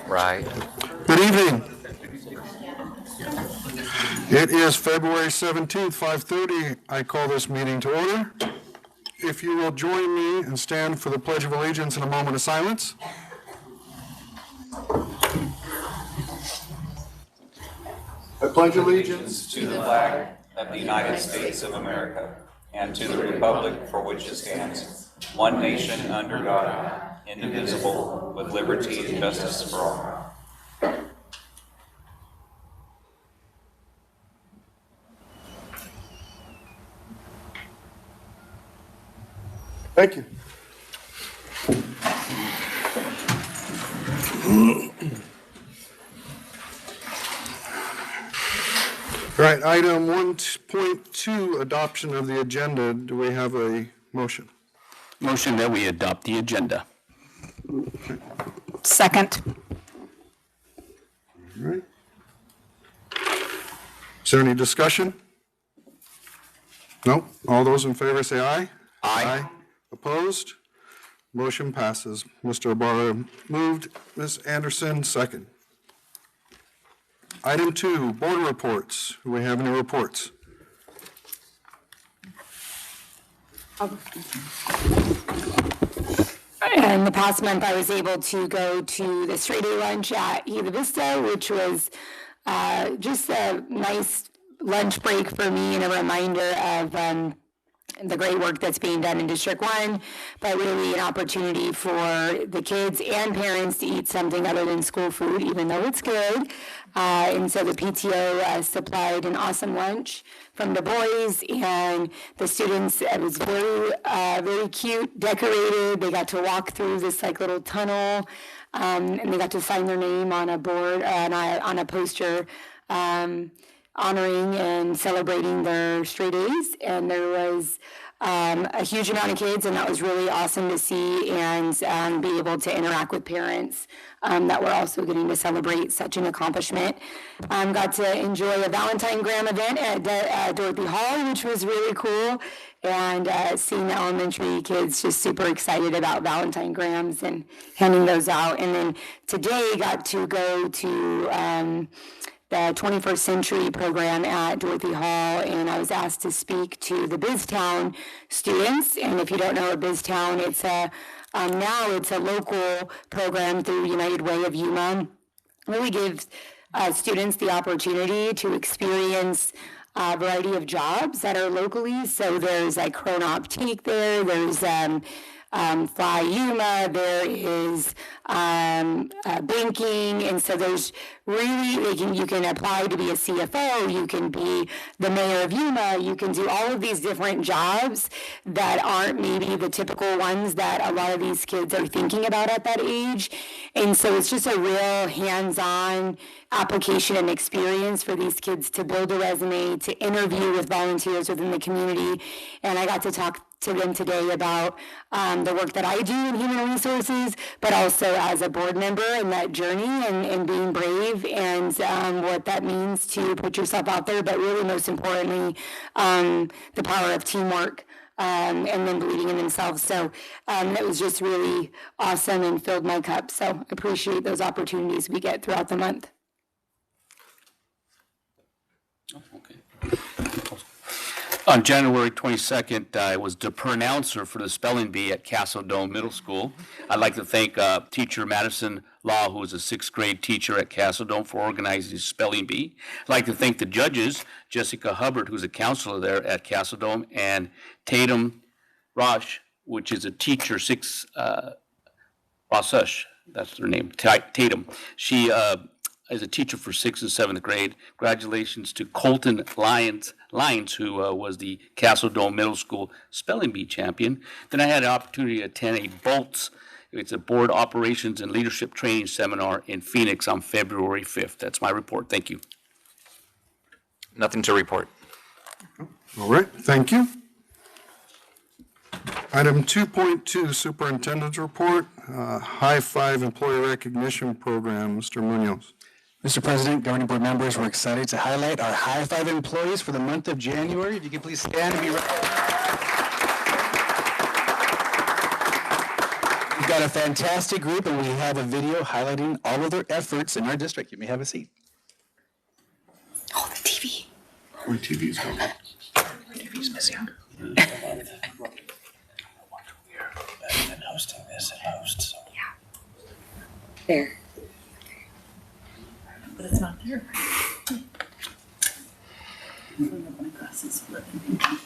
Right. Good evening. It is February 17th, 5:30. I call this meeting to order. If you will join me and stand for the Pledge of Allegiance in a moment of silence. I pledge allegiance to the flag of the United States of America and to the republic for which it stands, one nation under God, indivisible, with liberty and justice for all. Thank you. All right, item 1.2, adoption of the agenda. Do we have a motion? Motion that we adopt the agenda. Second. All right. Is there any discussion? No? All those in favor say aye. Aye. Opposed? Motion passes. Mr. Ibarra moved. Ms. Anderson, second. Item 2, board reports. Do we have any reports? In the past month, I was able to go to the straight A lunch at Gila Vista, which was just a nice lunch break for me and a reminder of the great work that's being done in District 1, but really an opportunity for the kids and parents to eat something other than school food, even though it's good. And so the PTO supplied an awesome lunch from the boys, and the students, it was very cute, decorated. They got to walk through this like little tunnel, and they got to sign their name on a board, on a poster, honoring and celebrating their straight A's, and there was a huge amount of kids, and that was really awesome to see, and be able to interact with parents that were also getting to celebrate such an accomplishment. Got to enjoy a Valentine Graham event at Dorothy Hall, which was really cool, and seeing the elementary kids just super excited about Valentine Grahams and handing those out. And then today got to go to the 21st Century program at Dorothy Hall, and I was asked to speak to the BizTown students. And if you don't know what BizTown, it's now it's a local program through United Way of Yuma. Really gives students the opportunity to experience a variety of jobs that are locally. So there's like Chronoptique there, there's Fly Yuma, there is banking, and so there's really, you can apply to be a CFO, you can be the mayor of Yuma, you can do all of these different jobs that aren't maybe the typical ones that a lot of these kids are thinking about at that age. And so it's just a real hands-on application and experience for these kids to build a resume, to interview with volunteers within the community. And I got to talk to them today about the work that I do in human resources, but also as a board member and that journey and being brave and what that means to put yourself out there, but really most importantly, the power of teamwork and then believing in themselves. So it was just really awesome and filled my cup. So I appreciate those opportunities we get throughout the month. Okay. On January 22nd, I was the pronouncer for the spelling bee at Castle Dome Middle School. I'd like to thank teacher Madison Law, who is a sixth grade teacher at Castle Dome, for organizing the spelling bee. I'd like to thank the judges, Jessica Hubbard, who's a counselor there at Castle Dome, and Tatum Rosh, which is a teacher, Rasush, that's her name, Tatum. She is a teacher for 6th and 7th grade. Congratulations to Colton Lyons, who was the Castle Dome Middle School spelling bee champion. Then I had an opportunity to attend a BOLTS, it's a board operations and leadership training seminar in Phoenix on February 5th. That's my report. Thank you. Nothing to report. All right, thank you. Item 2.2, Superintendent's Report, High Five Employee Recognition Program. Mr. Munoz. Mr. President, governing board members, we're excited to highlight our High Five employees for the month of January. If you could please stand and be recognized. We've got a fantastic group, and we have a video highlighting all of their efforts in our district. You may have a seat. Oh, the TV. Where TV's going? TV's missing. And hosting this and hosts. Yeah. There. But it's not there. My glasses are living.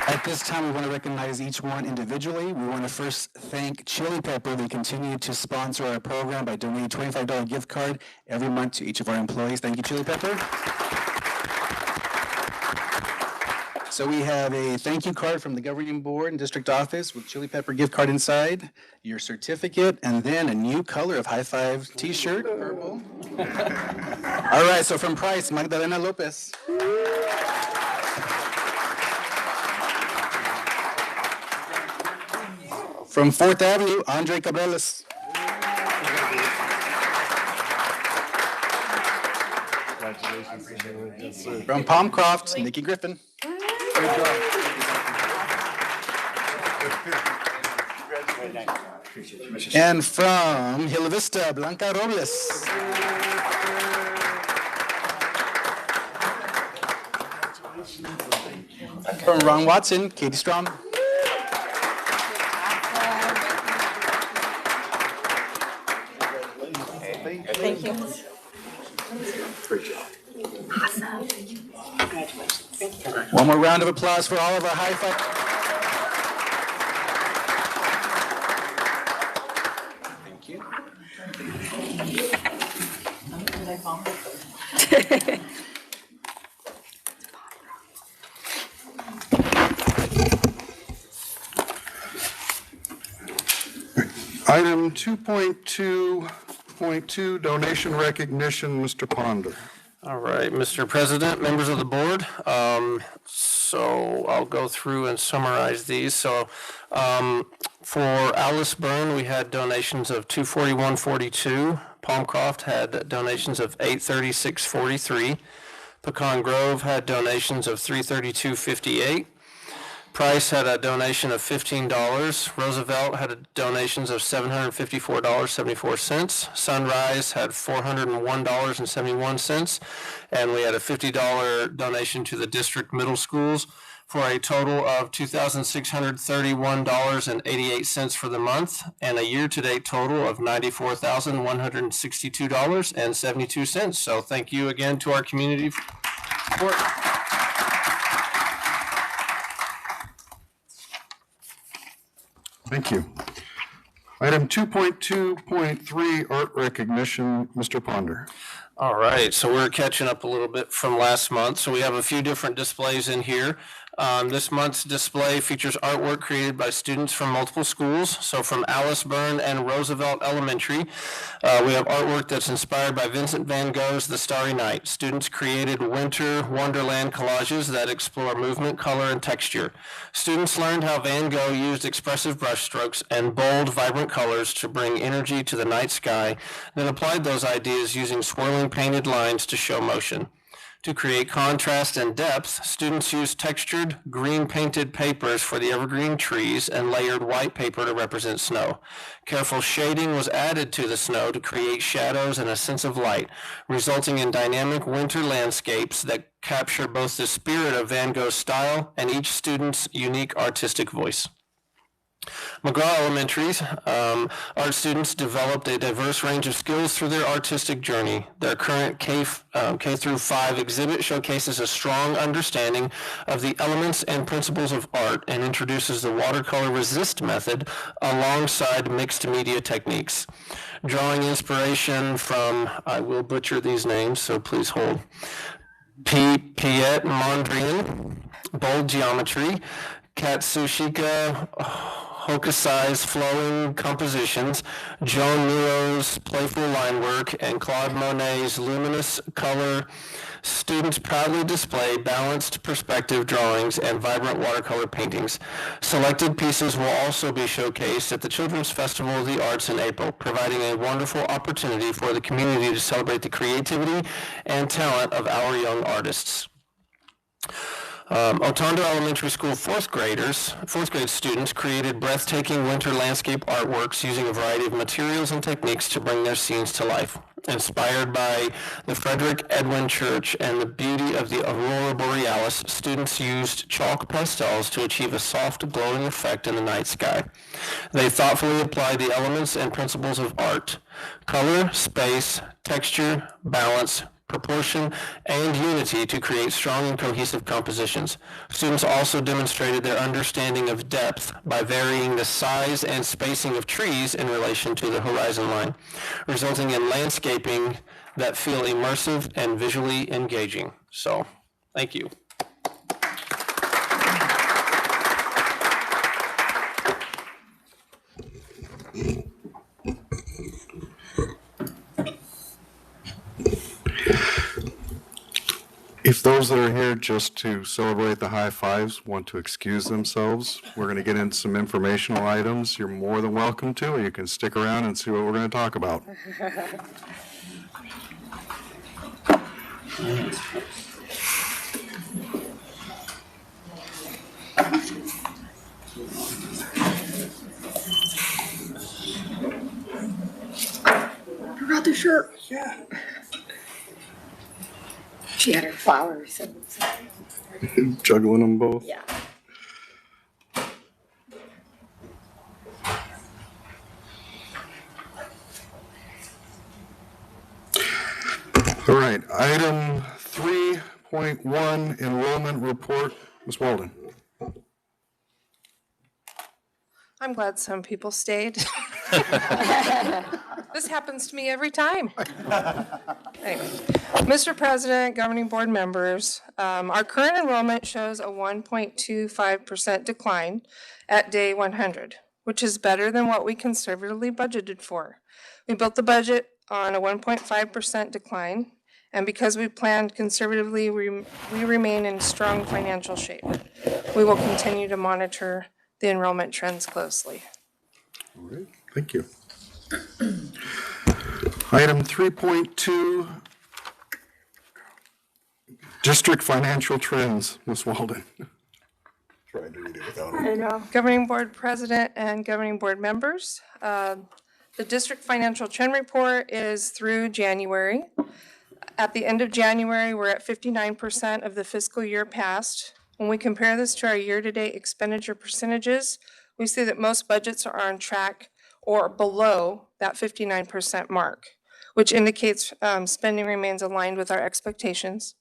At this time, we want to recognize each one individually. We want to first thank Chili Pepper. They continue to sponsor our program by donating a $25 gift card every month to each of our employees. Thank you, Chili Pepper. So we have a thank you card from the governing board and district office with Chili Pepper gift card inside, your certificate, and then a new color of High Five t-shirt, purple. All right, so from Price, Magdalena Lopez. From 4th Avenue, Andre Cabrelas. From Palmcroft, Nikki Griffin. And from Hila Vista, Blanca Robles. From Ron Watson, Katie Strom. Thank you. One more round of applause for all of our high five. Thank you. Item 2.2.2, donation recognition, Mr. Ponder. All right, Mr. President, members of the board. So I'll go through and summarize these. So for Alice Byrne, we had donations of $241.42. Palmcroft had donations of $836.43. Pecan Grove had donations of $332.58. Price had a donation of $15. Roosevelt had donations of $754.74. Sunrise had $401.71. And we had a $50 donation to the district middle schools for a total of $2,631.88 for the month and a year-to-date total of $94,162.72. So thank you again to our community for support. Thank you. Item 2.2.3, art recognition, Mr. Ponder. All right, so we're catching up a little bit from last month. So we have a few different displays in here. This month's display features artwork created by students from multiple schools. So from Alice Byrne and Roosevelt Elementary, we have artwork that's inspired by Vincent van Gogh's The Starry Night. Students created winter wonderland collages that explore movement, color, and texture. Students learned how Van Gogh used expressive brushstrokes and bold, vibrant colors to bring energy to the night sky, then applied those ideas using swirling painted lines to show motion. To create contrast and depth, students used textured green painted papers for the evergreen trees and layered white paper to represent snow. Careful shading was added to the snow to create shadows and a sense of light, resulting in dynamic winter landscapes that capture both the spirit of Van Gogh's style and each student's unique artistic voice. McGraw Elementary's art students developed a diverse range of skills through their artistic journey. Their current K through 5 exhibit showcases a strong understanding of the elements and principles of art and introduces the watercolor resist method alongside mixed media techniques. Drawing inspiration from, I will butcher these names, so please hold, Piet Mondrian, bold geometry, Katsushika Hokusai's flowing compositions, Joan Nero's playful line work, and Claude Monet's luminous color. Students proudly display balanced perspective drawings and vibrant watercolor paintings. Selected pieces will also be showcased at the Children's Festival of the Arts in April, providing a wonderful opportunity for the community to celebrate the creativity and talent of our young artists. Otondo Elementary School fourth grade students created breathtaking winter landscape artworks using a variety of materials and techniques to bring their scenes to life. Inspired by the Frederick Edwin Church and the beauty of the Aurora Borealis, students used chalk pastels to achieve a soft, glowing effect in the night sky. They thoughtfully applied the elements and principles of art: color, space, texture, balance, proportion, and unity to create strong and cohesive compositions. Students also demonstrated their understanding of depth by varying the size and spacing of trees in relation to the horizon line, resulting in landscaping that feel immersive and visually engaging. So, thank you. If those that are here just to celebrate the high fives want to excuse themselves, we're going to get into some informational items. You're more than welcome to, or you can stick around and see what we're going to talk about. Forgot the shirt. Yeah. She had her flowers. Juggling them both. Yeah. All right, item 3.1, enrollment report. Ms. Walden. I'm glad some people stayed. This happens to me every time. Anyway, Mr. President, governing board members, our current enrollment shows a 1.25% decline at day 100, which is better than what we conservatively budgeted for. We built the budget on a 1.5% decline, and because we planned conservatively, we remain in strong financial shape. We will continue to monitor the enrollment trends closely. All right, thank you. Item 3.2, district financial trends. Ms. Walden. Tried to read it without it. Governing board president and governing board members, the district financial trend report is through January. At the end of January, we're at 59% of the fiscal year past. When we compare this to our year-to-date expenditure percentages, we see that most budgets are on track or below that 59% mark, which indicates spending remains aligned with our expectations.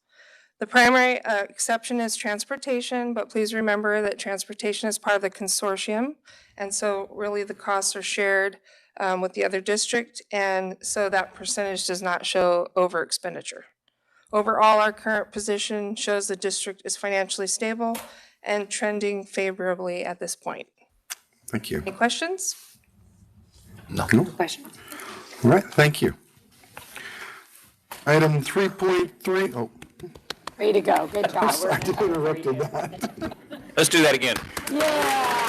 The primary exception is transportation, but please remember that transportation is part of the consortium, and so really the costs are shared with the other district, and so that percentage does not show over expenditure. Overall, our current position shows the district is financially stable and trending favorably at this point. Thank you. Any questions? No. Question. All right, thank you. Item 3.3, oh, Way to go. Good job. I interrupted that. Let's do that again. Yeah.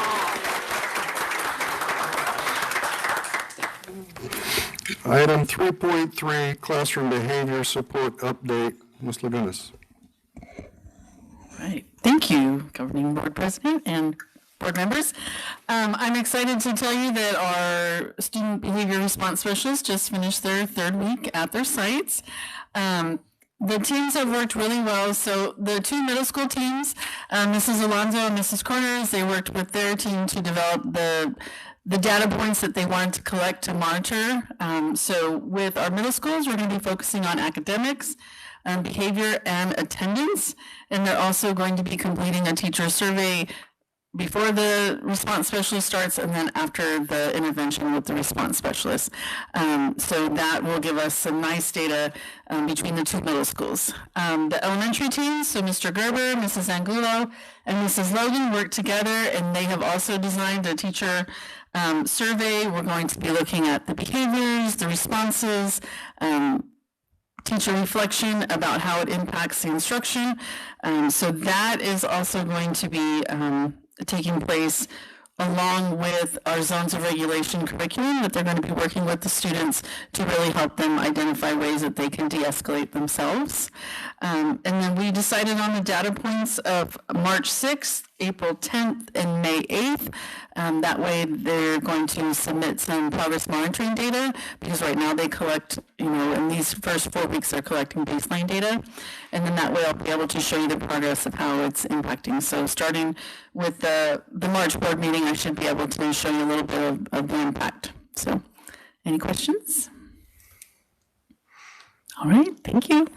Item 3.3, classroom behavior support update. Ms. Lagunas. Right. Thank you, Governing Board President and board members. I'm excited to tell you that our student behavior response specialists just finished their third week at their sites. The teams have worked really well. So the two middle school teams, Mrs. Alonso and Mrs. Corners, they worked with their team to develop the data points that they wanted to collect to monitor. So with our middle schools, we're going to be focusing on academics, behavior, and attendance. And they're also going to be completing a teacher survey before the response specialist starts and then after the intervention with the response specialist. So that will give us some nice data between the two middle schools. The elementary teams, so Mr. Gerber, Mrs. Angulo, and Mrs. Logan worked together, and they have also designed a teacher survey. We're going to be looking at the behaviors, the responses, teacher reflection about how it impacts the instruction. So that is also going to be taking place along with our zones of regulation curriculum that they're going to be working with the students to really help them identify ways that they can de-escalate themselves. And then we decided on the data points of March 6th, April 10th, and May 8th. That way they're going to submit some progress monitoring data because right now they collect, in these first 4 weeks they're collecting baseline data. And then that way I'll be able to show you the progress of how it's impacting. So starting with the March board meeting, I should be able to show you a little bit of the impact. So any questions? All right, thank you.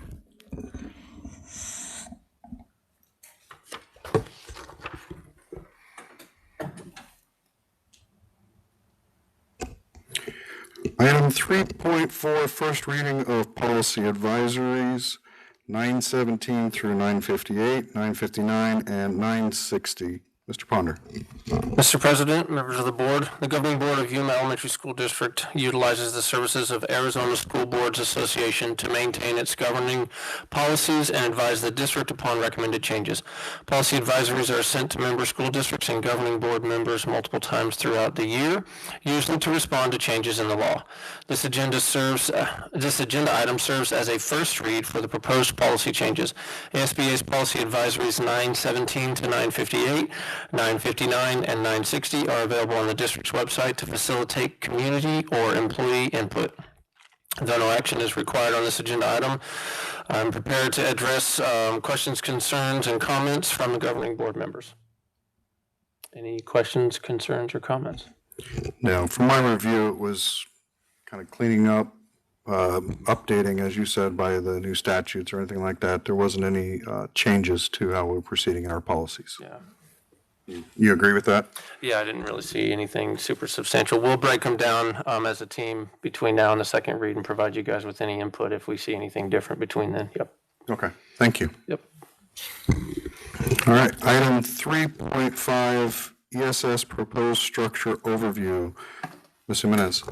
Item 3.4, first reading of policy advisories, 917 through 958, 959, and 960. Mr. Ponder. Mr. President, members of the board, the governing board of Yuma Elementary School District utilizes the services of Arizona School Boards Association to maintain its governing policies and advise the district upon recommended changes. Policy advisories are sent to member school districts and governing board members multiple times throughout the year, usually to respond to changes in the law. This agenda item serves as a first read for the proposed policy changes. ASBA's policy advisories 917 to 958, 959, and 960 are available on the district's website to facilitate community or employee input. Though no action is required on this agenda item, I'm prepared to address questions, concerns, and comments from the governing board members. Any questions, concerns, or comments? Now, from my review, it was kind of cleaning up, updating, as you said, by the new statutes or anything like that. There wasn't any changes to how we're proceeding in our policies. Yeah. You agree with that? Yeah, I didn't really see anything super substantial. We'll break them down as a team between now and the second read and provide you guys with any input if we see anything different between then. Yep. Okay, thank you. Yep. All right, item 3.5, ESS proposed structure overview. Ms. Jimenez.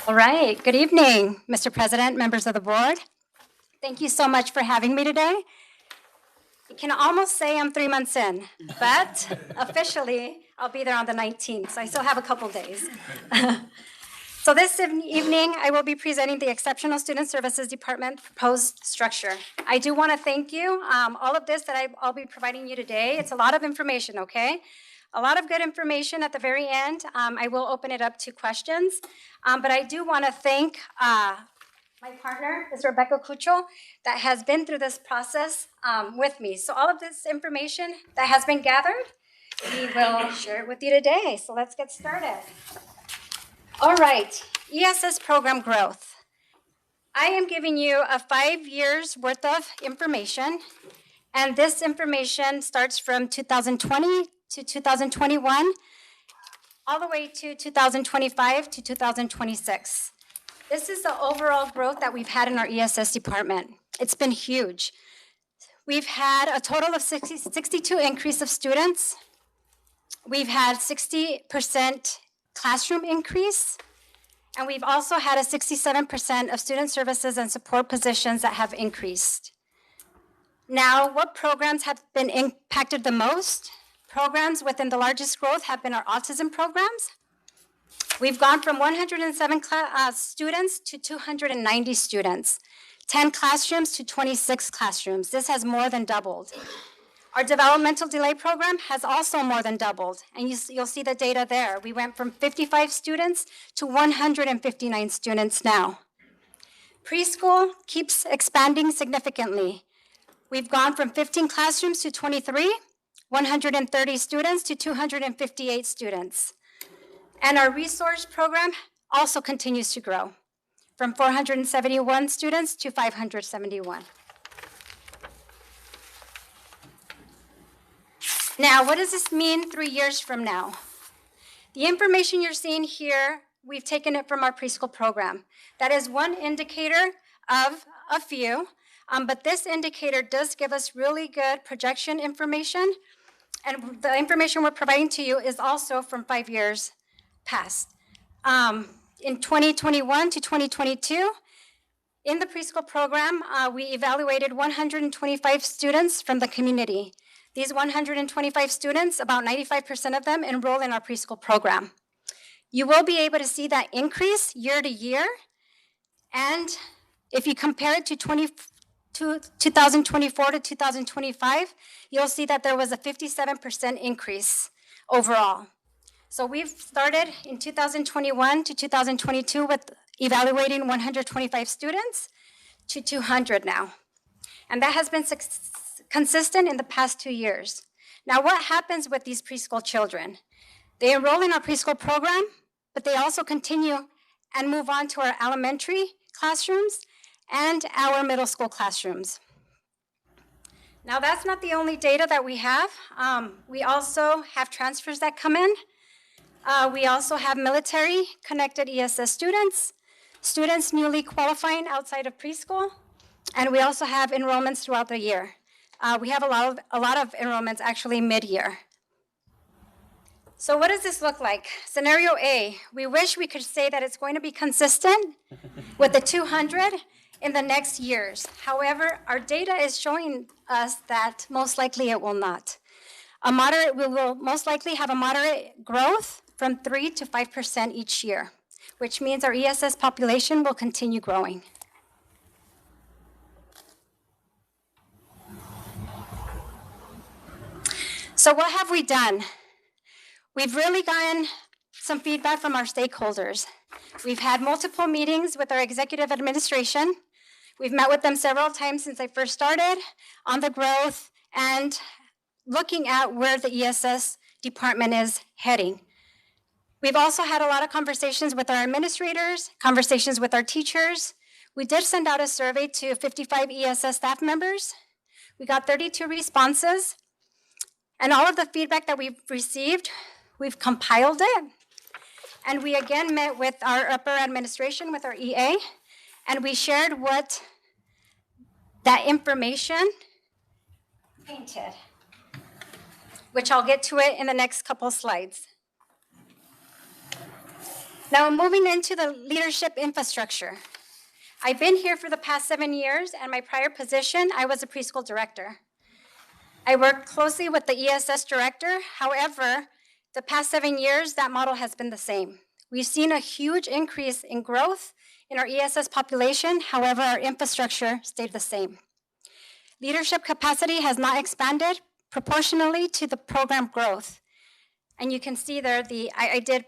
All right, good evening, Mr. President, members of the board. Thank you so much for having me today. I can almost say I'm 3 months in, but officially I'll be there on the 19th, so I still have a couple days. So this evening, I will be presenting the Exceptional Student Services Department proposed structure. I do want to thank you. All of this that I'll be providing you today, it's a lot of information, okay? A lot of good information at the very end. I will open it up to questions, but I do want to thank my partner, Ms. Rebecca Cucho, that has been through this process with me. So all of this information that has been gathered, we will share it with you today. So let's get started. All right, ESS program growth. I am giving you a 5 years worth of information, and this information starts from 2020 to 2021, all the way to 2025 to 2026. This is the overall growth that we've had in our ESS department. It's been huge. We've had a total of 62 increase of students. We've had 60% classroom increase, and we've also had a 67% of student services and support positions that have increased. Now, what programs have been impacted the most? Programs within the largest growth have been our autism programs. We've gone from 107 students to 290 students, 10 classrooms to 26 classrooms. This has more than doubled. Our developmental delay program has also more than doubled, and you'll see the data there. We went from 55 students to 159 students now. Preschool keeps expanding significantly. We've gone from 15 classrooms to 23, 130 students to 258 students. And our resource program also continues to grow from 471 students to 571. Now, what does this mean 3 years from now? The information you're seeing here, we've taken it from our preschool program. That is one indicator of a few, but this indicator does give us really good projection information, and the information we're providing to you is also from 5 years past. In 2021 to 2022, in the preschool program, we evaluated 125 students from the community. These 125 students, about 95% of them enroll in our preschool program. You will be able to see that increase year to year. And if you compare it to 2024 to 2025, you'll see that there was a 57% increase overall. So we've started in 2021 to 2022 with evaluating 125 students to 200 now. And that has been consistent in the past 2 years. Now, what happens with these preschool children? They enroll in our preschool program, but they also continue and move on to our elementary classrooms and our middle school classrooms. Now, that's not the only data that we have. We also have transfers that come in. We also have military-connected ESS students, students newly qualifying outside of preschool, and we also have enrollments throughout the year. We have a lot of enrollments actually mid-year. So what does this look like? Scenario A, we wish we could say that it's going to be consistent with the 200 in the next years. However, our data is showing us that most likely it will not. We will most likely have a moderate growth from 3 to 5% each year, which means our ESS population will continue growing. So what have we done? We've really gotten some feedback from our stakeholders. We've had multiple meetings with our executive administration. We've met with them several times since I first started on the growth and looking at where the ESS department is heading. We've also had a lot of conversations with our administrators, conversations with our teachers. We did send out a survey to 55 ESS staff members. We got 32 responses. And all of the feedback that we've received, we've compiled it. And we again met with our upper administration, with our EA, and we shared what that information painted, which I'll get to it in the next couple slides. Now, moving into the leadership infrastructure. I've been here for the past 7 years, and my prior position, I was a preschool director. I worked closely with the ESS director. However, the past 7 years, that model has been the same. We've seen a huge increase in growth in our ESS population. However, our infrastructure stayed the same. Leadership capacity has not expanded proportionally to the program growth. And you can see there, I did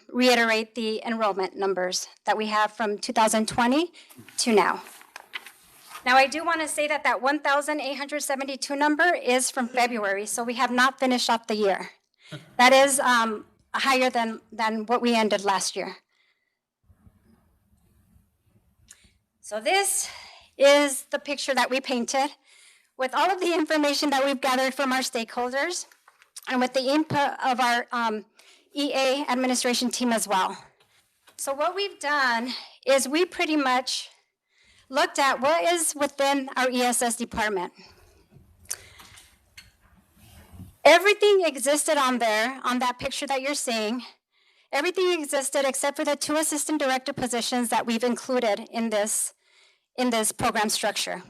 reiterate the enrollment numbers that we have from 2020 to now. Now, I do want to say that that 1,872 number is from February, so we have not finished off the year. That is higher than what we ended last year. So this is the picture that we painted with all of the information that we've gathered from our stakeholders and with the input of our EA administration team as well. So what we've done is we pretty much looked at what is within our ESS department. Everything existed on there, on that picture that you're seeing. Everything existed except for the 2 assistant director positions that we've included in this program structure.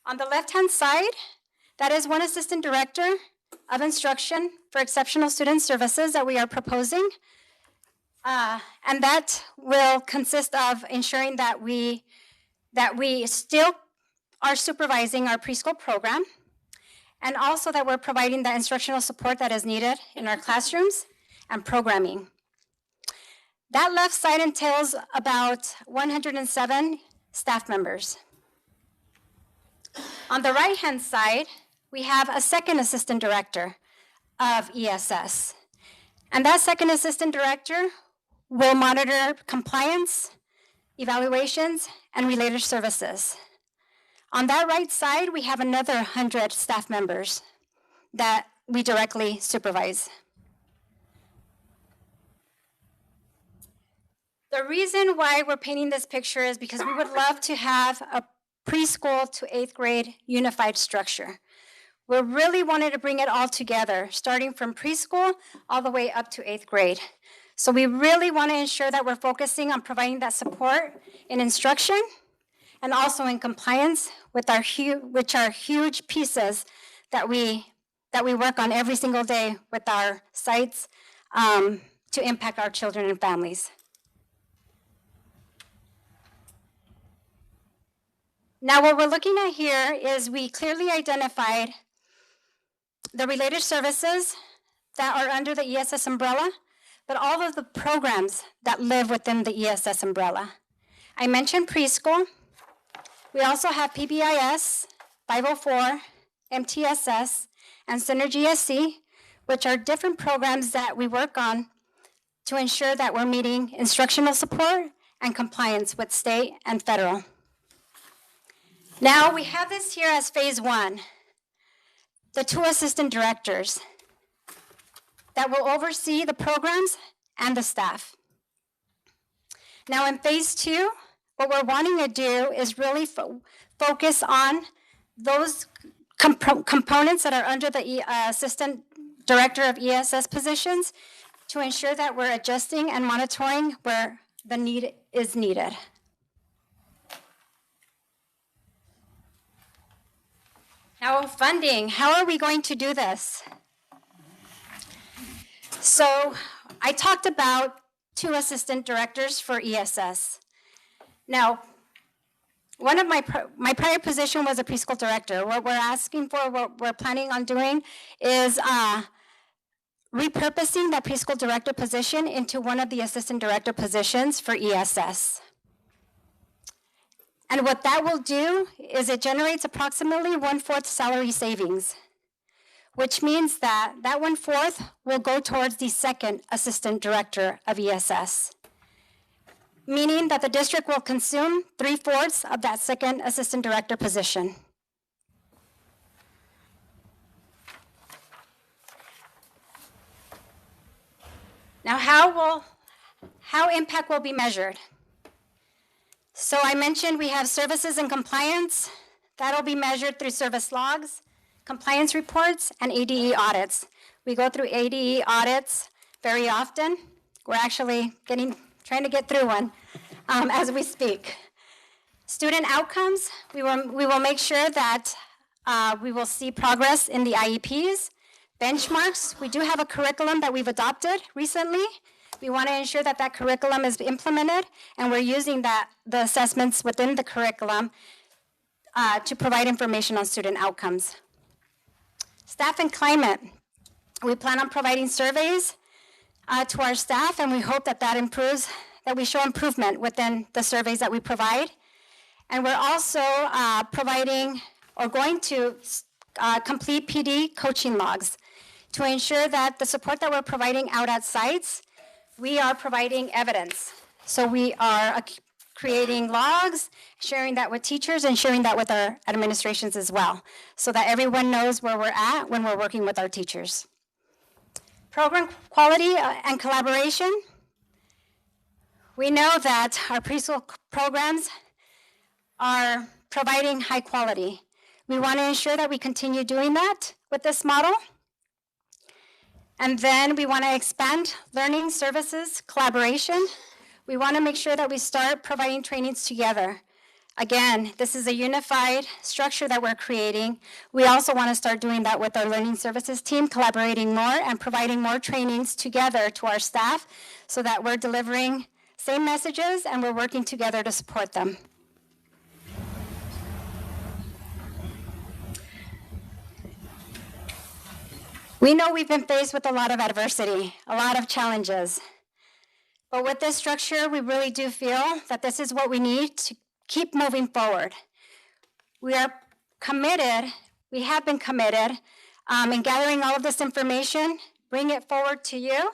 On the left-hand side, that is 1 assistant director of instruction for exceptional student services that we are proposing. And that will consist of ensuring that we still are supervising our preschool program, and also that we're providing the instructional support that is needed in our classrooms and programming. That left side entails about 107 staff members. On the right-hand side, we have a 2nd assistant director of ESS. And that 2nd assistant director will monitor compliance, evaluations, and related services. On that right side, we have another 100 staff members that we directly supervise. The reason why we're painting this picture is because we would love to have a preschool to 8th grade unified structure. We really wanted to bring it all together, starting from preschool all the way up to 8th grade. So we really want to ensure that we're focusing on providing that support in instruction and also in compliance with which are huge pieces that we work on every single day with our sites to impact our children and families. Now, what we're looking at here is we clearly identified the related services that are under the ESS umbrella, but all of the programs that live within the ESS umbrella. I mentioned preschool. We also have PBIS, 504, MTSS, and Synergy SC, which are different programs that we work on to ensure that we're meeting instructional support and compliance with state and federal. Now, we have this here as phase 1, the 2 assistant directors that will oversee the programs and the staff. Now, in phase 2, what we're wanting to do is really focus on those components that are under the assistant director of ESS positions to ensure that we're adjusting and monitoring where the need is needed. Now, funding, how are we going to do this? So I talked about 2 assistant directors for ESS. Now, one of my prior position was a preschool director. What we're asking for, what we're planning on doing is repurposing that preschool director position into one of the assistant director positions for ESS. And what that will do is it generates approximately 1/4 salary savings, which means that 1/4 will go towards the second assistant director of ESS, meaning that the district will consume 3/4 of that second assistant director position. Now, how impact will be measured? So I mentioned we have services and compliance. That'll be measured through service logs, compliance reports, and ADE audits. We go through ADE audits very often. We're actually trying to get through one as we speak. Student outcomes, we will make sure that we will see progress in the IEPs. Benchmarks, we do have a curriculum that we've adopted recently. We want to ensure that curriculum is implemented, and we're using the assessments within the curriculum to provide information on student outcomes. Staff and climate, we plan on providing surveys to our staff, and we hope that improves, that we show improvement within the surveys that we provide. And we're also providing or going to complete PD coaching logs to ensure that the support that we're providing out at sites, we are providing evidence. So we are creating logs, sharing that with teachers, and sharing that with our administrations as well, so that everyone knows where we're at when we're working with our teachers. Program quality and collaboration. We know that our preschool programs are providing high quality. We want to ensure that we continue doing that with this model. And then we want to expand learning services, collaboration. We want to make sure that we start providing trainings together. Again, this is a unified structure that we're creating. We also want to start doing that with our learning services team, collaborating more and providing more trainings together to our staff so that we're delivering same messages and we're working together to support them. We know we've been faced with a lot of adversity, a lot of challenges. But with this structure, we really do feel that this is what we need to keep moving forward. We are committed, we have been committed in gathering all of this information, bring it forward to you,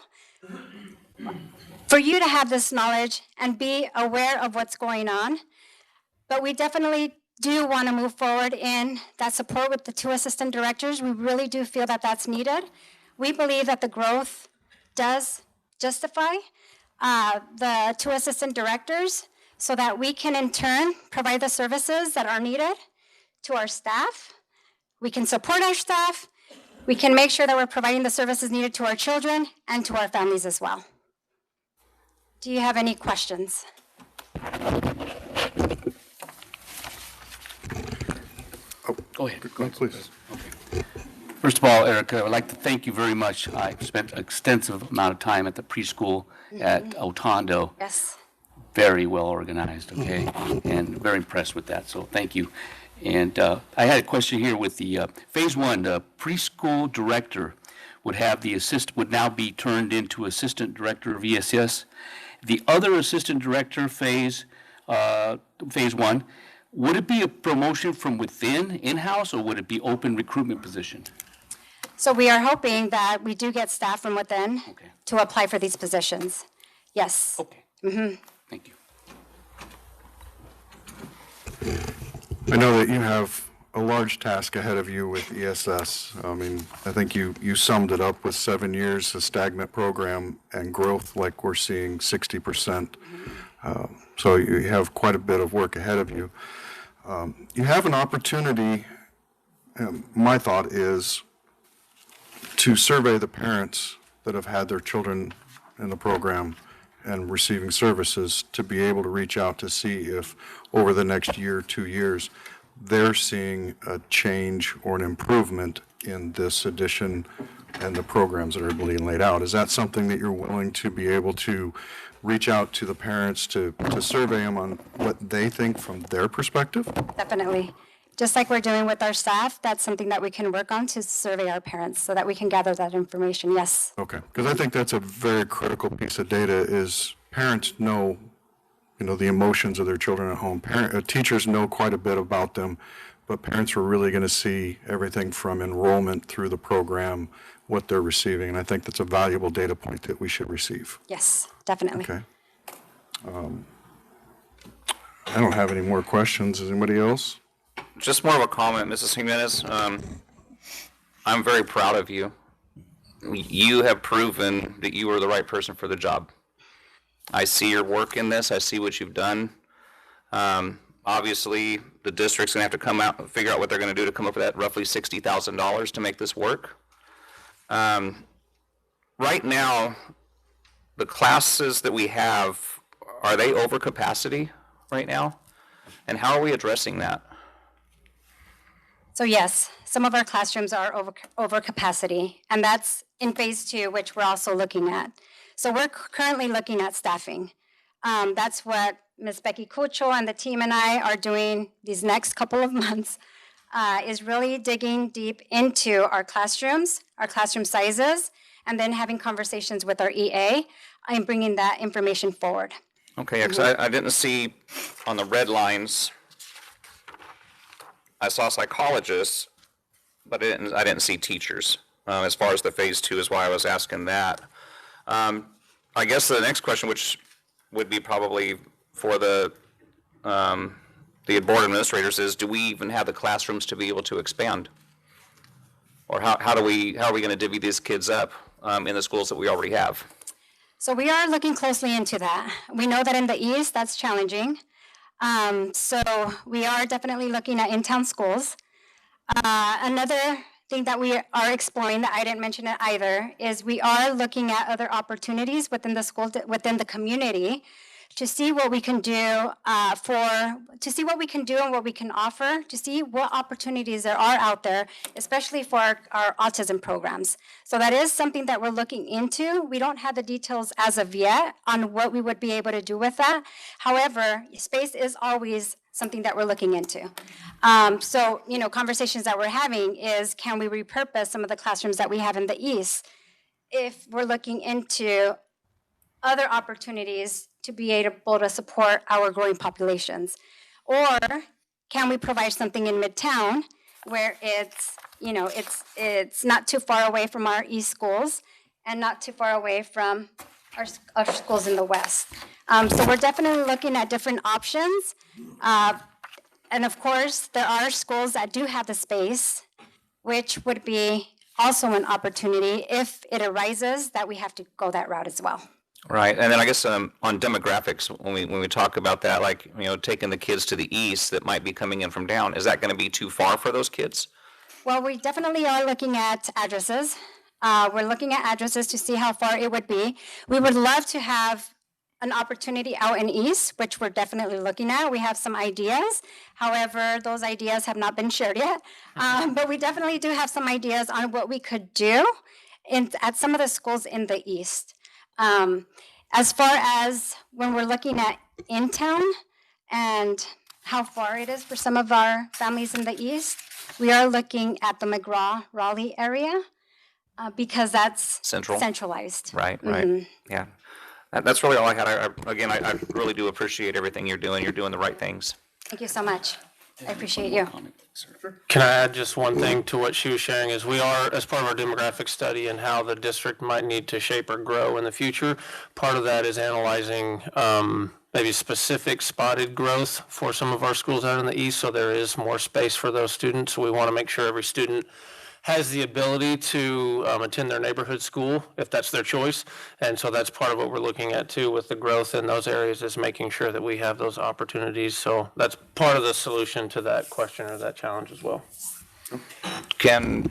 for you to have this knowledge and be aware of what's going on. But we definitely do want to move forward in that support with the 2 assistant directors. We really do feel that that's needed. We believe that the growth does justify the 2 assistant directors so that we can in turn provide the services that are needed to our staff. We can support our staff. We can make sure that we're providing the services needed to our children and to our families as well. Do you have any questions? Go ahead. Go ahead, please. First of all, Erica, I would like to thank you very much. I spent an extensive amount of time at the preschool at Otondo. Yes. Very well organized, okay? And very impressed with that, so thank you. And I had a question here with the phase 1, the preschool director would now be turned into assistant director of ESS. The other assistant director phase 1, would it be a promotion from within, in-house, or would it be open recruitment position? So we are hoping that we do get staff from within to apply for these positions. Yes. Okay. Thank you. I know that you have a large task ahead of you with ESS. I mean, I think you summed it up with 7 years, a stagnant program, and growth like we're seeing 60%. So you have quite a bit of work ahead of you. You have an opportunity, my thought is, to survey the parents that have had their children in the program and receiving services to be able to reach out to see if over the next year, 2 years, they're seeing a change or an improvement in this addition and the programs that are being laid out. Is that something that you're willing to be able to reach out to the parents to survey them on what they think from their perspective? Definitely. Just like we're doing with our staff, that's something that we can work on to survey our parents so that we can gather that information, yes. Okay, because I think that's a very critical piece of data is parents know, the emotions of their children at home. Teachers know quite a bit about them, but parents are really going to see everything from enrollment through the program, what they're receiving, and I think that's a valuable data point that we should receive. Yes, definitely. Okay. I don't have any more questions. Does anybody else? Just more of a comment, Mrs. Jimenez. I'm very proud of you. You have proven that you are the right person for the job. I see your work in this. I see what you've done. Obviously, the district's going to have to come out and figure out what they're going to do to come up with that roughly $60,000 to make this work. Right now, the classes that we have, are they over capacity right now? And how are we addressing that? So yes, some of our classrooms are over capacity, and that's in phase 2, which we're also looking at. So we're currently looking at staffing. That's what Ms. Becky Cucho and the team and I are doing these next couple of months, is really digging deep into our classroom sizes, and then having conversations with our EA and bringing that information forward. Okay, because I didn't see on the red lines, I saw psychologists, but I didn't see teachers. As far as the phase 2 is why I was asking that. I guess the next question, which would be probably for the board administrators, is do we even have the classrooms to be able to expand? Or how are we going to divvy these kids up in the schools that we already have? So we are looking closely into that. We know that in the East, that's challenging. So we are definitely looking at in-town schools. Another thing that we are exploring that I didn't mention it either is we are looking at other opportunities within the school, within the community, to see what we can do and what we can offer, to see what opportunities there are out there, especially for our autism programs. So that is something that we're looking into. We don't have the details as of yet on what we would be able to do with that. However, space is always something that we're looking into. So, conversations that we're having is, can we repurpose some of the classrooms that we have in the East if we're looking into other opportunities to be able to support our growing populations? Or can we provide something in Midtown where it's not too far away from our East schools and not too far away from our schools in the West? So we're definitely looking at different options. And of course, there are schools that do have the space, which would be also an opportunity if it arises that we have to go that route as well. Right, and then I guess on demographics, when we talk about that, like, taking the kids to the east that might be coming in from down, is that going to be too far for those kids? Well, we definitely are looking at addresses. We're looking at addresses to see how far it would be. We would love to have an opportunity out in East, which we're definitely looking at. We have some ideas. However, those ideas have not been shared yet. But we definitely do have some ideas on what we could do at some of the schools in the East. As far as when we're looking at in town and how far it is for some of our families in the East, we are looking at the McGraw-Raleigh area because that's centralized. Right, right. Yeah. That's really all I had. I really do appreciate everything you're doing. You're doing the right things. Thank you so much. I appreciate you. Can I add just one thing to what she was sharing? Is we are, as part of our demographic study and how the district might need to shape or grow in the future, part of that is analyzing maybe specific spotted growth for some of our schools out in the East, so there is more space for those students. So we want to make sure every student has the ability to attend their neighborhood school if that's their choice. And so that's part of what we're looking at too with the growth in those areas, is making sure that we have those opportunities. So that's part of the solution to that question or that challenge as well. Can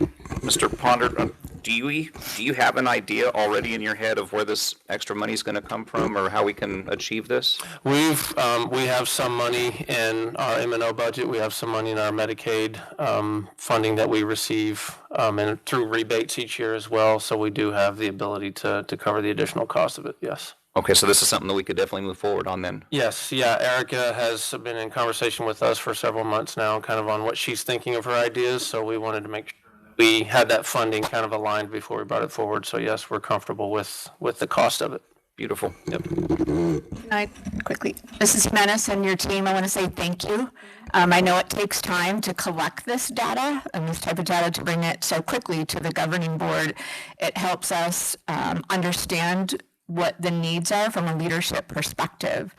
Mr. Ponder, do you have an idea already in your head of where this extra money is going to come from, or how we can achieve this? We have some money in our M&O budget. We have some money in our Medicaid funding that we receive, and through rebates each year as well. So we do have the ability to cover the additional cost of it. Yes. Okay, so this is something that we could definitely move forward on then. Yes. Yeah. Erica has been in conversation with us for several months now, kind of on what she's thinking of her ideas. So we wanted to make sure we had that funding kind of aligned before we brought it forward. So yes, we're comfortable with the cost of it. Beautiful. Yep. Quickly, Mrs. Jimenez and your team, I want to say thank you. I know it takes time to collect this data and this type of data to bring it so quickly to the governing board. It helps us understand what the needs are from a leadership perspective.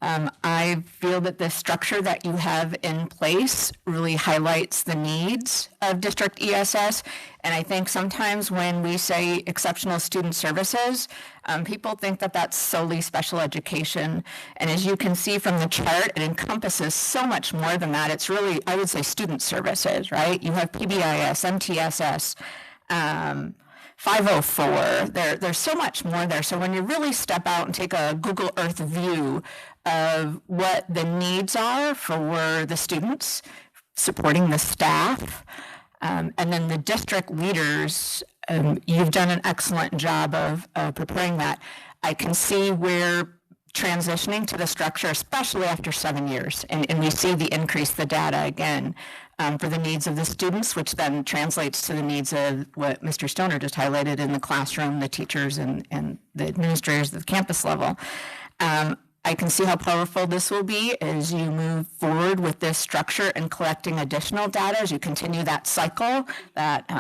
I feel that the structure that you have in place really highlights the needs of district ESS. And I think sometimes when we say exceptional student services, people think that that's solely special education. And as you can see from the chart, it encompasses so much more than that. It's really, I would say, student services, right? You have PBIS, MTSS, 504. There's so much more there. So when you really step out and take a Google Earth view of what the needs are for the students, supporting the staff, and then the district leaders, you've done an excellent job of preparing that. I can see where transitioning to the structure, especially after 7 years, and we see the increase, the data again, for the needs of the students, which then translates to the needs of what Mr. Stoner just highlighted in the classroom, the teachers and the administrators at the campus level. I can see how powerful this will be as you move forward with this structure and collecting additional data as you continue that cycle, that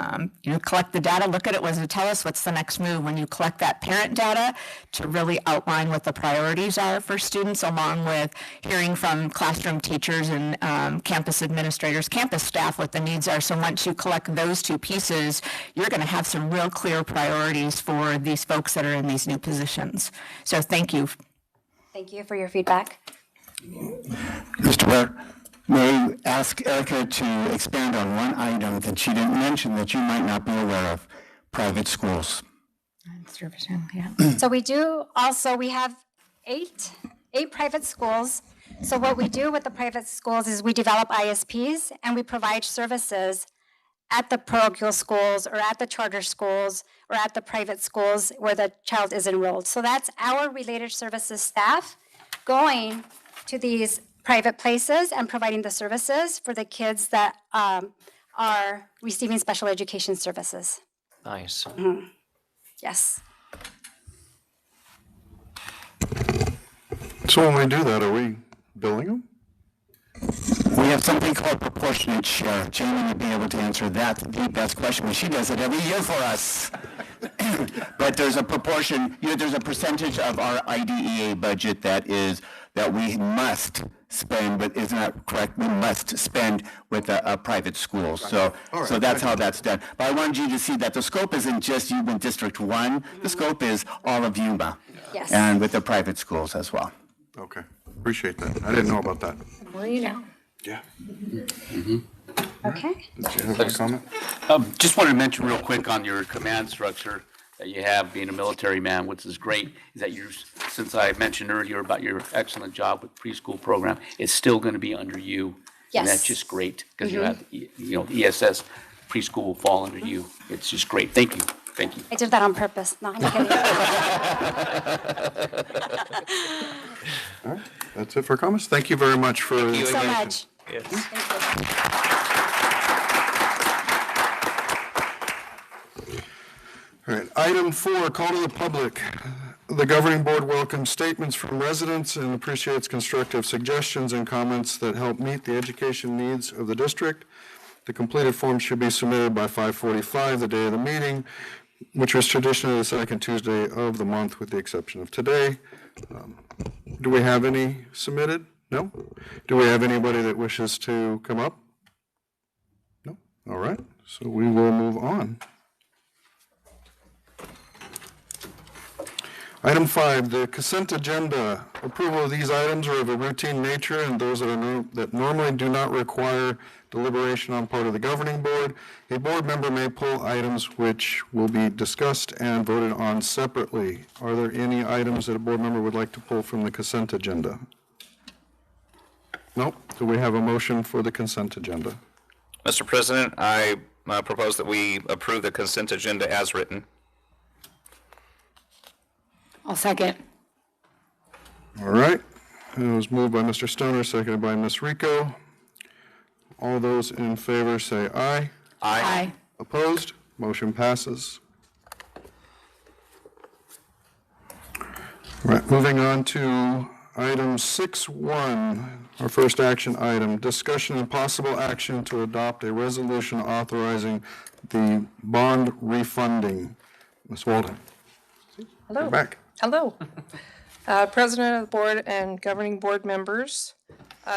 you collect the data, look at it, what does it tell us, what's the next move when you collect that parent data to really outline what the priorities are for students, along with hearing from classroom teachers and campus administrators, campus staff, what the needs are. So once you collect those two pieces, you're going to have some real clear priorities for these folks that are in these new positions. So thank you. Thank you for your feedback. Mr. Mayor, may I ask Erica to expand on one item that she didn't mention that you might not be aware of, private schools. So we have eight private schools. So what we do with the private schools is we develop ISPs and we provide services at the parochial schools or at the charter schools or at the private schools where the child is enrolled. So that's our related services staff going to these private places and providing the services for the kids that are receiving special education services. Nice. Mm-hmm. Yes. So when we do that, are we billing them? We have something called proportionate share. Jamie would be able to answer that, the best question, but she does it every year for us. But there's a proportion, there's a percentage of our IDEA budget that we must spend, but isn't that correct? We must spend with a private school. So that's how that's done. But I wanted you to see that the scope isn't just Yuma District 1. The scope is all of Yuma. Yes. And with the private schools as well. Okay, appreciate that. I didn't know about that. Well, you know. Yeah. Okay. Did you have a comment? Just wanted to mention real quick on your command structure that you have, being a military man, which is great, is that since I mentioned earlier about your excellent job with preschool program, it's still going to be under you. Yes. And that's just great, because you have, the ESS preschool will fall under you. It's just great. Thank you. Thank you. I did that on purpose. No, I'm kidding. All right, that's it for comments. Thank you very much for. Thank you so much. Yes. All right, item 4, call to the public. The governing board welcomes statements from residents and appreciates constructive suggestions and comments that help meet the education needs of the district. The completed form should be submitted by 5:45, the day of the meeting, which was traditionally the second Tuesday of the month with the exception of today. Do we have any submitted? No? Do we have anybody that wishes to come up? No? All right, so we will move on. Item 5, the consent agenda. Approval of these items are of a routine nature and those that normally do not require deliberation on part of the governing board. A board member may pull items which will be discussed and voted on separately. Are there any items that a board member would like to pull from the consent agenda? Nope. Do we have a motion for the consent agenda? Mr. President, I propose that we approve the consent agenda as written. I'll second. All right. It was moved by Mr. Stoner, seconded by Ms. Rico. All those in favor say aye. Aye. Opposed? Motion passes. All right, moving on to item 6.1, our first action item, discussion and possible action to adopt a resolution authorizing the bond refunding. Ms. Walden. Hello. You're back. Hello. President of the board and governing board members.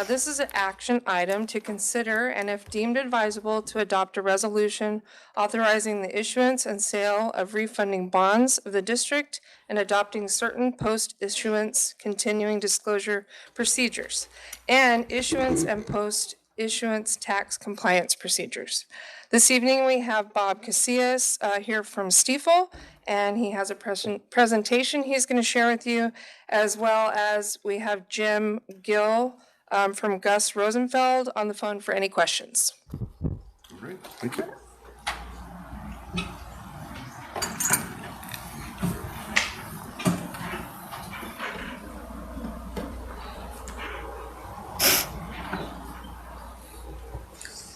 This is an action item to consider and if deemed advisable to adopt a resolution authorizing the issuance and sale of refunding bonds of the district and adopting certain post-issuance continuing disclosure procedures and issuance and post-issuance tax compliance procedures. This evening we have Bob Casillas here from Stiefel, and he has a presentation he's going to share with you, as well as we have Jim Gill from Gus Rosenfeld on the phone for any questions. All right, thank you.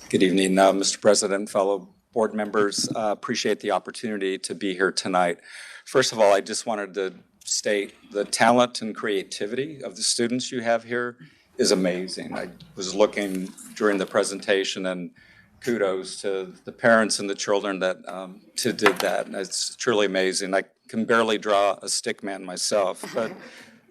Good evening, Mr. President, fellow board members. Appreciate the opportunity to be here tonight. First of all, I just wanted to state the talent and creativity of the students you have here is amazing. I was looking during the presentation, and kudos to the parents and the children that did that. And it's truly amazing. I can barely draw a stick man myself, but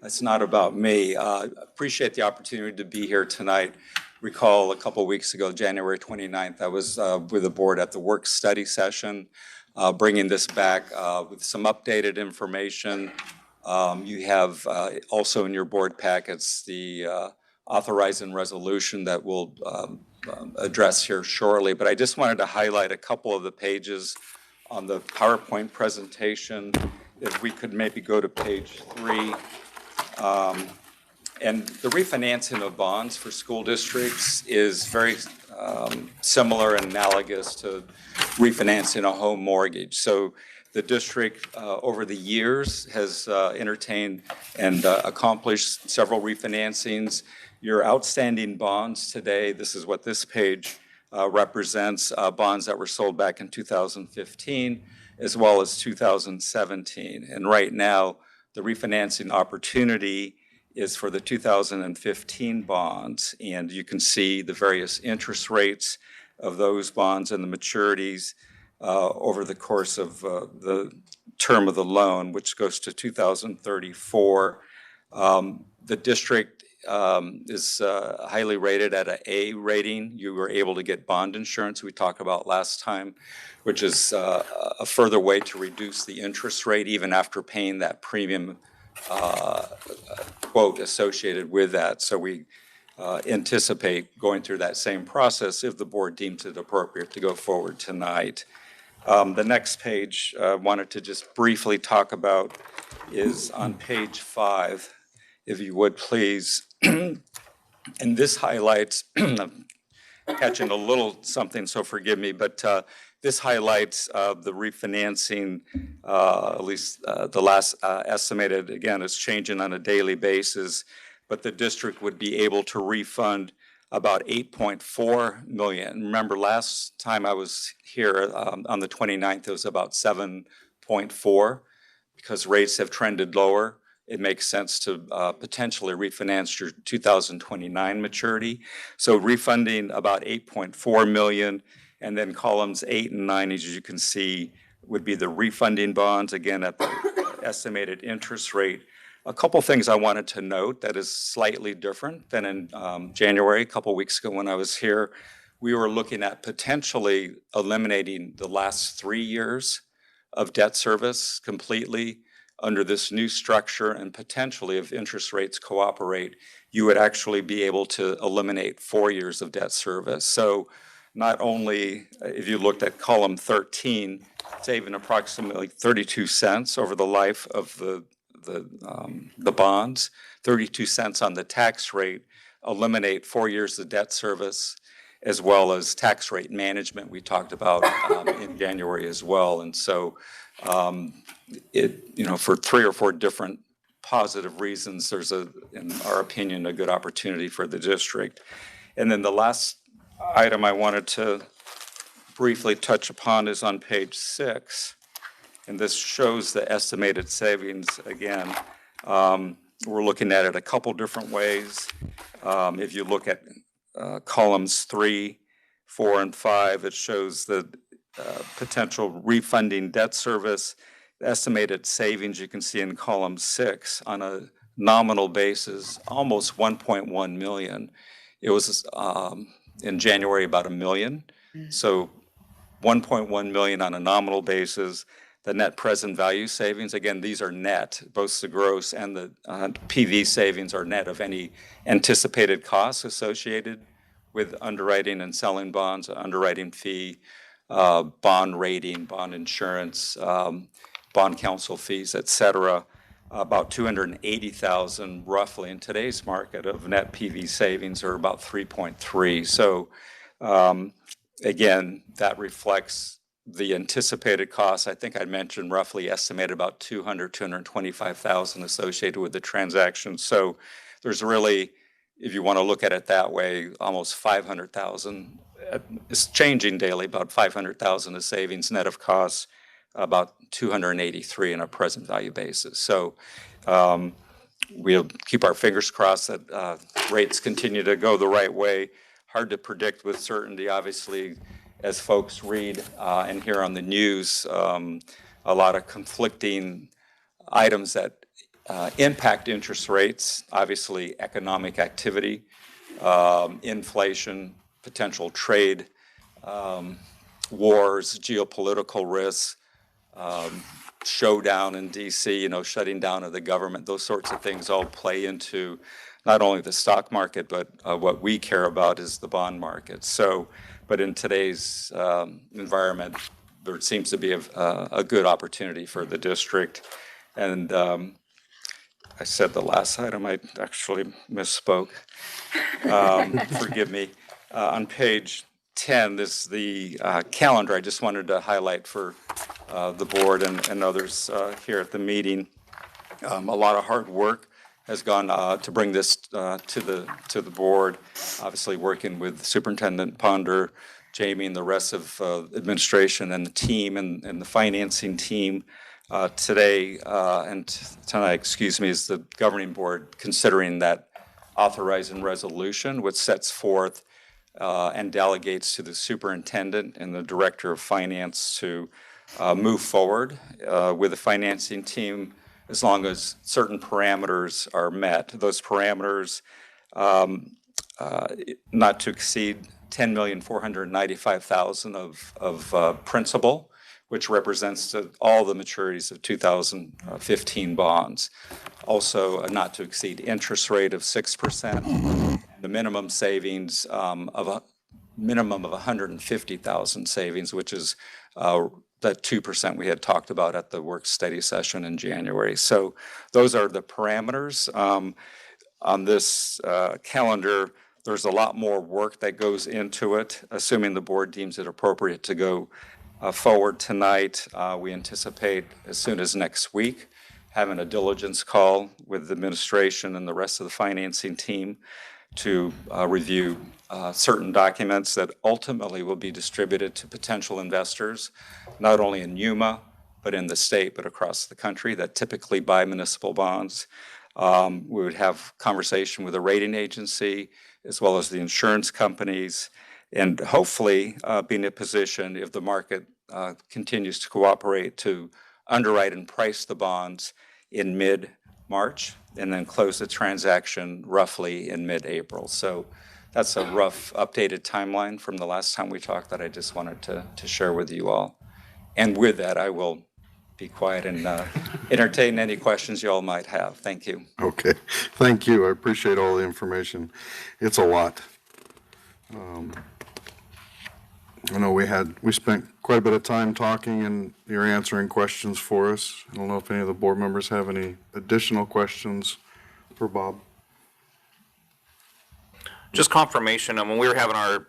that's not about me. Appreciate the opportunity to be here tonight. Recall a couple weeks ago, January 29th, I was with the board at the work study session, bringing this back with some updated information. You have also in your board packets the authorizing resolution that we'll address here shortly. But I just wanted to highlight a couple of the pages on the PowerPoint presentation. If we could maybe go to page 3. And the refinancing of bonds for school districts is very similar and analogous to refinancing a home mortgage. So the district over the years has entertained and accomplished several refinancings. Your outstanding bonds today, this is what this page represents, bonds that were sold back in 2015 as well as 2017. And right now, the refinancing opportunity is for the 2015 bonds, and you can see the various interest rates of those bonds and the maturities over the course of the term of the loan, which goes to 2034. The district is highly rated at an A rating. You were able to get bond insurance we talked about last time, which is a further way to reduce the interest rate even after paying that premium quote associated with that. So we anticipate going through that same process if the board deems it appropriate to go forward tonight. The next page I wanted to just briefly talk about is on page 5, if you would please. And this highlights, I'm catching a little something, so forgive me, but this highlights the refinancing, at least the last estimated, again, is changing on a daily basis, but the district would be able to refund about $8.4 million. Remember, last time I was here on the 29th, it was about 7.4. Because rates have trended lower, it makes sense to potentially refinance your 2029 maturity. So refunding about $8.4 million. And then columns 8 and 9, as you can see, would be the refunding bonds, again, at the estimated interest rate. A couple things I wanted to note that is slightly different than in January, a couple weeks ago when I was here. We were looking at potentially eliminating the last 3 years of debt service completely. under this new structure, and potentially if interest rates cooperate, you would actually be able to eliminate 4 years of debt service. So not only, if you looked at column 13, saving approximately 32 cents over the life of the bonds, 32 cents on the tax rate, eliminate 4 years of debt service, as well as tax rate management we talked about in January as well. And so for 3 or 4 different positive reasons, there's in our opinion, a good opportunity for the district. And then the last item I wanted to briefly touch upon is on page 6. And this shows the estimated savings again. We're looking at it a couple different ways. If you look at columns 3, 4, and 5, it shows the potential refunding debt service. The estimated savings you can see in column 6 on a nominal basis, almost 1.1 million. It was in January about $1 million. So 1.1 million on a nominal basis. The net present value savings, again, these are net, both the gross and the PV savings are net of any anticipated costs associated with underwriting and selling bonds, underwriting fee, bond rating, bond insurance, bond counsel fees, et cetera. About 280,000 roughly in today's market of net PV savings, or about 3.3. So again, that reflects the anticipated costs. I think I mentioned roughly estimated about 225,000 associated with the transaction. So there's really, if you want to look at it that way, almost 500,000. It's changing daily, about 500,000 of savings net of costs, about 283 in a present value basis. So we'll keep our fingers crossed that rates continue to go the right way. Hard to predict with certainty, obviously, as folks read and hear on the news, a lot of conflicting items that impact interest rates, obviously economic activity, inflation, potential trade, wars, geopolitical risks, showdown in DC, shutting down of the government, those sorts of things all play into not only the stock market, but what we care about is the bond market. So, but in today's environment, there seems to be a good opportunity for the district. And I said the last item, I actually misspoke. Forgive me. On page 10, this is the calendar I just wanted to highlight for the board and others here at the meeting. A lot of hard work has gone to bring this to the board. Obviously, working with Superintendent Ponder, Jamie, and the rest of administration and the team and the financing team. Today and tonight, is the governing board considering that authorizing resolution, which sets forth and delegates to the superintendent and the director of finance to move forward with the financing team as long as certain parameters are met. Those parameters not to exceed $10,495,000 of principal, which represents all the maturities of 2015 bonds. Also, a not to exceed interest rate of 6%, the minimum savings of a minimum of 150,000 savings, which is that 2% we had talked about at the work study session in January. So those are the parameters. On this calendar, there's a lot more work that goes into it, assuming the board deems it appropriate to go forward tonight. We anticipate as soon as next week having a diligence call with the administration and the rest of the financing team to review certain documents that ultimately will be distributed to potential investors, not only in Yuma, but in the state, but across the country that typically buy municipal bonds. We would have conversation with the rating agency as well as the insurance companies, and hopefully be in a position, if the market continues to cooperate, to underwrite and price the bonds in mid-March and then close the transaction roughly in mid-April. So that's a rough updated timeline from the last time we talked that I just wanted to share with you all. And with that, I will be quiet and entertain any questions you all might have. Thank you. Okay, thank you. I appreciate all the information. It's a lot. I know we spent quite a bit of time talking and you're answering questions for us. I don't know if any of the board members have any additional questions for Bob. Just confirmation, when we were having our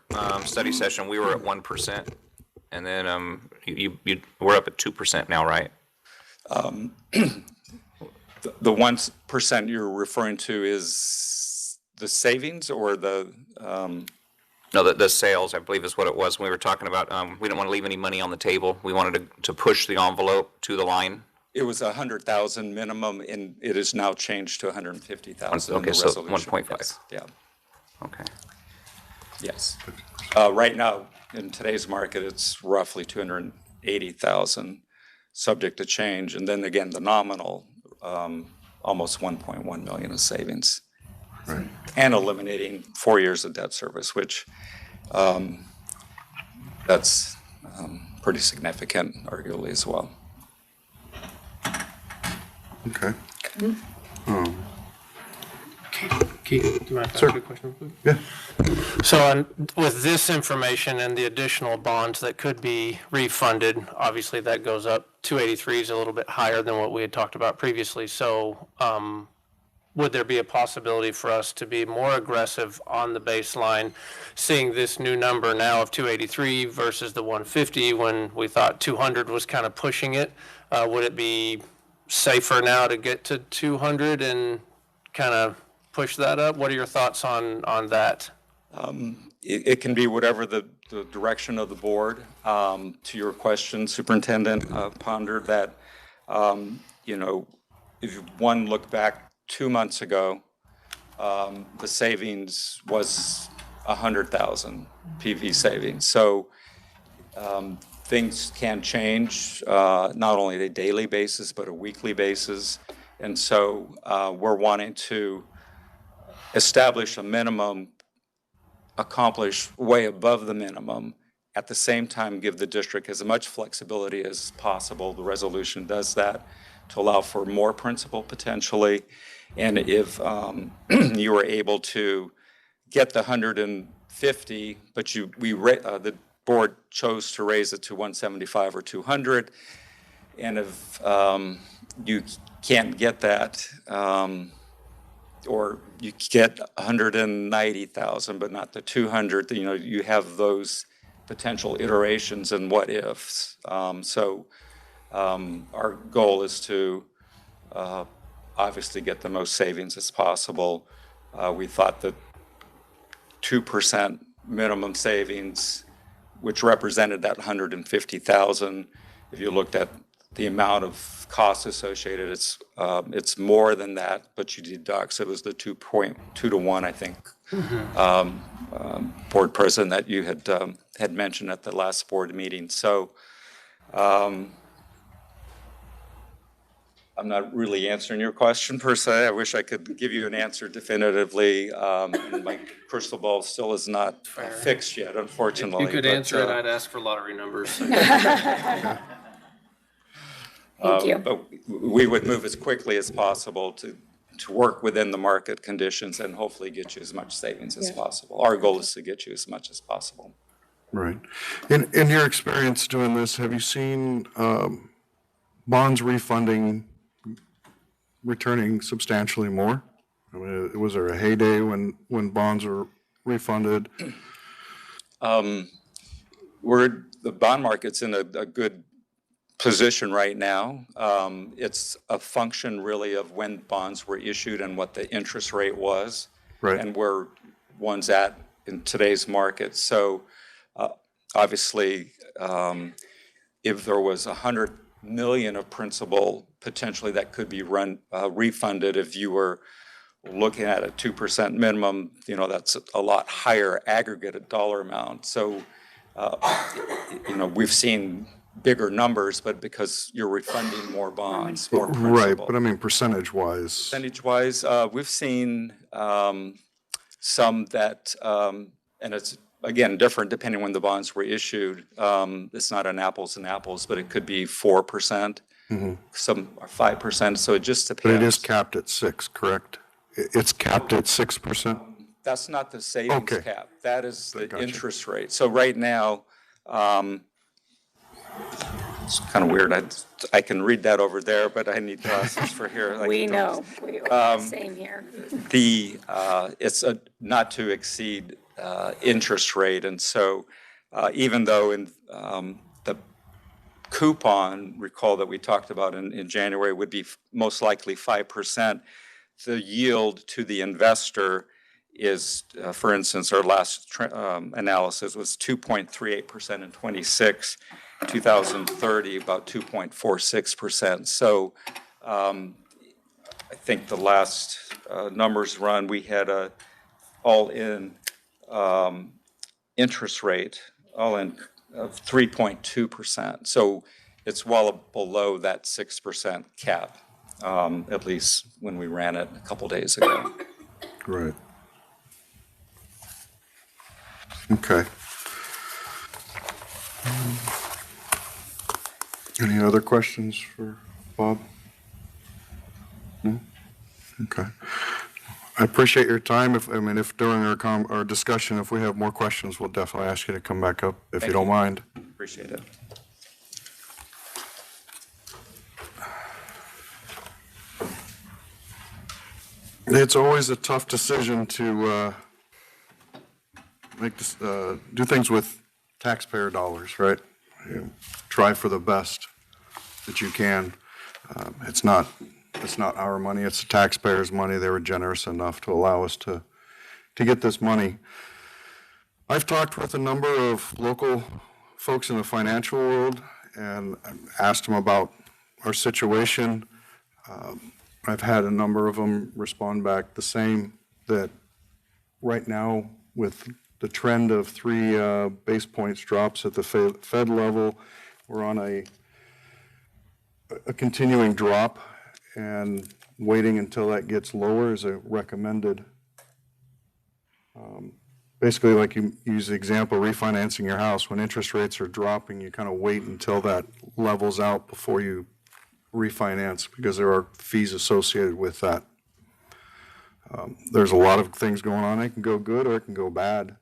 study session, we were at 1%, and then we're up at 2% now, right? The 1% you're referring to is the savings or the? No, the sales, I believe is what it was. We were talking about, we didn't want to leave any money on the table. We wanted to push the envelope to the line. It was 100,000 minimum, and it is now changed to 150,000 in the Okay, so resolution. 1.5. Yes, yeah, Okay. yes. Right now, in today's market, it's roughly 280,000, subject to change. And then again, the nominal, almost 1.1 million of savings. Right. And eliminating 4 years of debt service, which that's pretty significant, arguably, as well. Okay. Keith, do you mind if I ask you a question? Please? Yeah. So with this information and the additional bonds that could be refunded, obviously that goes up. 283 is a little bit higher than what we had talked about previously. So would there be a possibility for us to be more aggressive on the baseline, seeing this new number now of 283 versus the 150 when we thought 200 was kind of pushing it? Would it be safer now to get to 200 and kind of push that up? What are your thoughts on that? It can be whatever the direction of the board. To your question, Superintendent, pondered that, if one look back 2 months ago, the savings was 100,000 PV savings. So things can change, not only on a daily basis, but a weekly basis. And so we're wanting to establish a minimum, accomplish way above the minimum, at the same time give the district as much flexibility as possible. The resolution does that to allow for more principal potentially. And if you were able to get the 150, but the board chose to raise it to 175 or 200, and if you can't get that, or you get 190,000 but not the 200, you have those potential iterations and what ifs. So our goal is to obviously get the most savings as possible. We thought that 2% minimum savings, which represented that 150,000, if you looked at the amount of costs associated, it's more than that, but you deduct. So it was the 2.2 to 1, I think, board president, that you had mentioned at the last board meeting. So I'm not really answering your question per se. I wish I could give you an answer definitively. My crystal ball still is not fixed yet, unfortunately. If you could answer it, I'd ask for lottery numbers. Thank you. But we would move as quickly as possible to work within the market conditions and hopefully get you as much savings as possible. Our goal is to get you as much as possible. Right. In your experience doing this, have you seen bonds refunding returning substantially more? I mean, was there a heyday when bonds were refunded? The bond market's in a good position right now. It's a function really of when bonds were issued and what the interest rate was, Right. and where one's at in today's market. So obviously, if there was 100 million of principal potentially that could be refunded, if you were looking at a 2% minimum, that's a lot higher aggregate dollar amount. So we've seen bigger numbers, but because you're refunding more bonds, more principal. Right, but I mean percentage-wise. Percentage-wise, we've seen some that, and it's again, different depending when the bonds were issued. It's not an apples and apples, but it could be 4%, some are 5%, so it just But depends. it is capped at 6, correct? It's capped at 6%? That's not the savings Okay. cap. That is the Gotcha. interest rate. So right now, it's kind of weird. I can read that over there, but I need glasses for here. We know, same here. It's a not to exceed interest rate. And so even though in the coupon, recall that we talked about in January, would be most likely 5%, the yield to the investor is, for instance, our last analysis was 2.38% in 26, 2030, about 2.46%. So I think the last numbers run, we had a all-in interest rate, all-in of 3.2%. So it's well below that 6% cap, at least when we ran it a couple days ago. Right. Okay. Any other questions for Bob? No? Okay. I appreciate your time. If during our discussion, if we have more questions, we'll definitely ask you to come back up if you don't mind. Appreciate it. It's always a tough decision to do things with taxpayer dollars, right? You try for the best that you can. It's not our money, it's the taxpayers' money. They were generous enough to allow us to get this money. I've talked with a number of local folks in the financial world and asked them about our situation. I've had a number of them respond back the same, that right now with the trend of 3 base points drops at the Fed level, we're on a continuing drop, and waiting until that gets lower is a recommended. Basically, like you use the example, refinancing your house, when interest rates are dropping, you kind of wait until that levels out before you refinance, because there are fees associated with that. There's a lot of things going on. It can go good or it can go bad.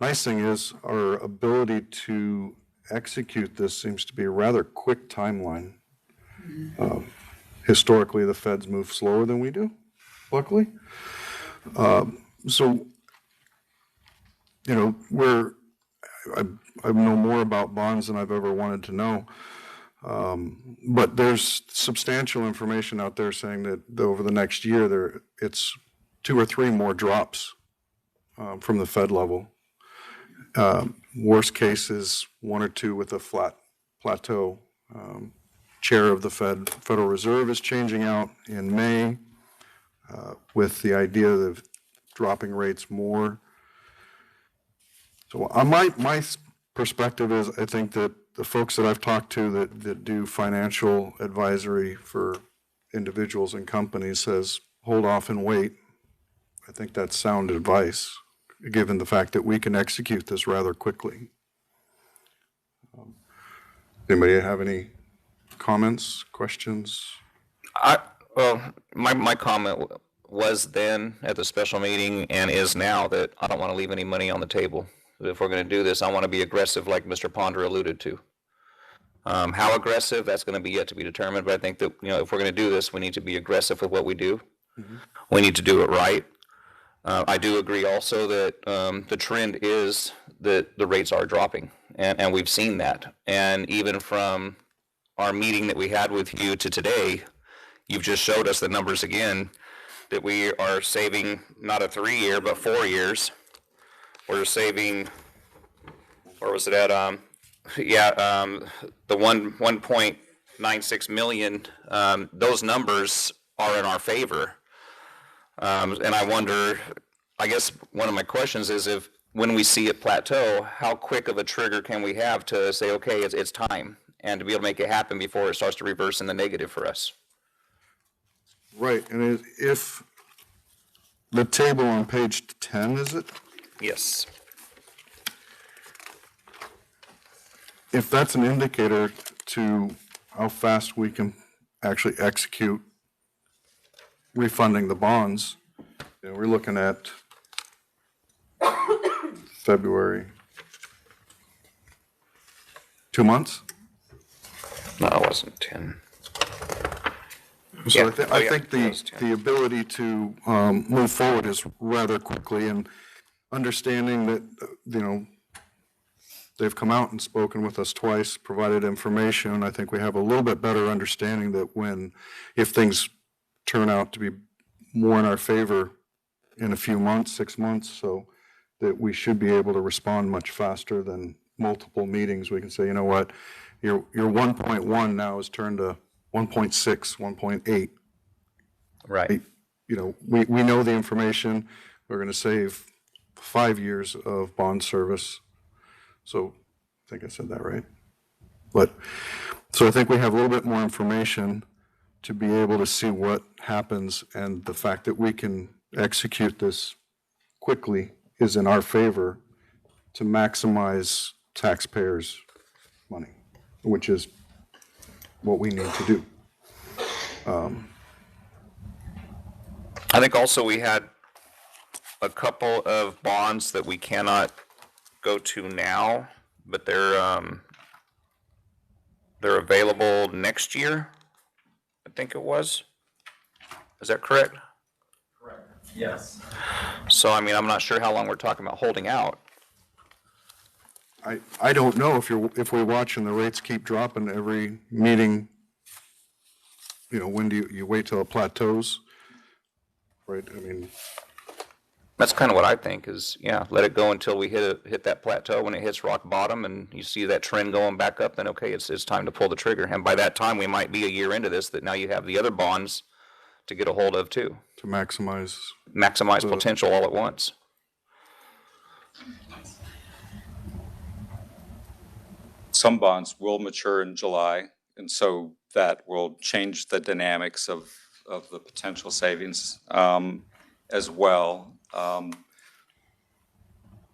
Nice thing is our ability to execute this seems to be a rather quick timeline. Historically, the feds move slower than we do, luckily. So, you know, I know more about bonds than I've ever wanted to know. But there's substantial information out there saying that over the next year, it's 2 or 3 more drops from the Fed level. Worst case is 1 or 2 with a flat plateau. Chair of the Federal Reserve is changing out in May with the idea of dropping rates more. So my perspective is, I think that the folks that I've talked to that do financial advisory for individuals and companies says, hold off and wait. I think that's sound advice, given the fact that we can execute this rather quickly. Anybody have any comments, questions? My comment was then at the special meeting and is now that I don't want to leave any money on the table. If we're going to do this, I want to be aggressive, like Mr. Ponder alluded to. How aggressive, that's going to be yet to be determined, but I think that, if we're going to do this, we need to be aggressive with what we do. Mm-hmm. We need to do it right. I do agree also that the trend is that the rates are dropping, and we've seen that. And even from our meeting that we had with you to today, you've just showed us the numbers again, that we are saving not a 3-year, but 4 years. We're saving, where was it at? The 1.96 million, those numbers are in our favor. And I wonder, I guess one of my questions is, if when we see it plateau, how quick of a trigger can we have to say, okay, it's time, and to be able to make it happen before it starts to reverse in the negative for us? Right, and if the table on page 10, is it? Yes. if that's an indicator to how fast we can actually execute refunding the bonds, we're looking at February, 2 months? No, it wasn't 10. So Yeah. I think the ability to move forward is rather quickly, and understanding that, they've come out and spoken with us twice, provided information. I think we have a little bit better understanding that if things turn out to be more in our favor in a few months, 6 months, so that we should be able to respond much faster than multiple meetings. We can say, you know what, your 1.1 now is turned to 1.6, 1.8. Right. We know the information. We're going to save 5 years of bond service. So I think I said that right. So I think we have a little bit more information to be able to see what happens, and the fact that we can execute this quickly is in our favor to maximize taxpayers' money, which is what we need to do. I think also we had a couple of bonds that we cannot go to now, but they're available next year, I think it was. Is that correct? Correct. Yes. So, I'm not sure how long we're talking about holding out. I don't know if we're watching the rates keep dropping every meeting. When do you wait till it plateaus? Right, That's kind of what I think is, let it go until we hit that plateau. When it hits rock bottom and you see that trend going back up, then okay, it's time to pull the trigger. And by that time, we might be a year into this, that now you have the other bonds to get a hold of too. To maximize Potential all at once. Some bonds will mature in July, and so that will change the dynamics of the potential savings as well. A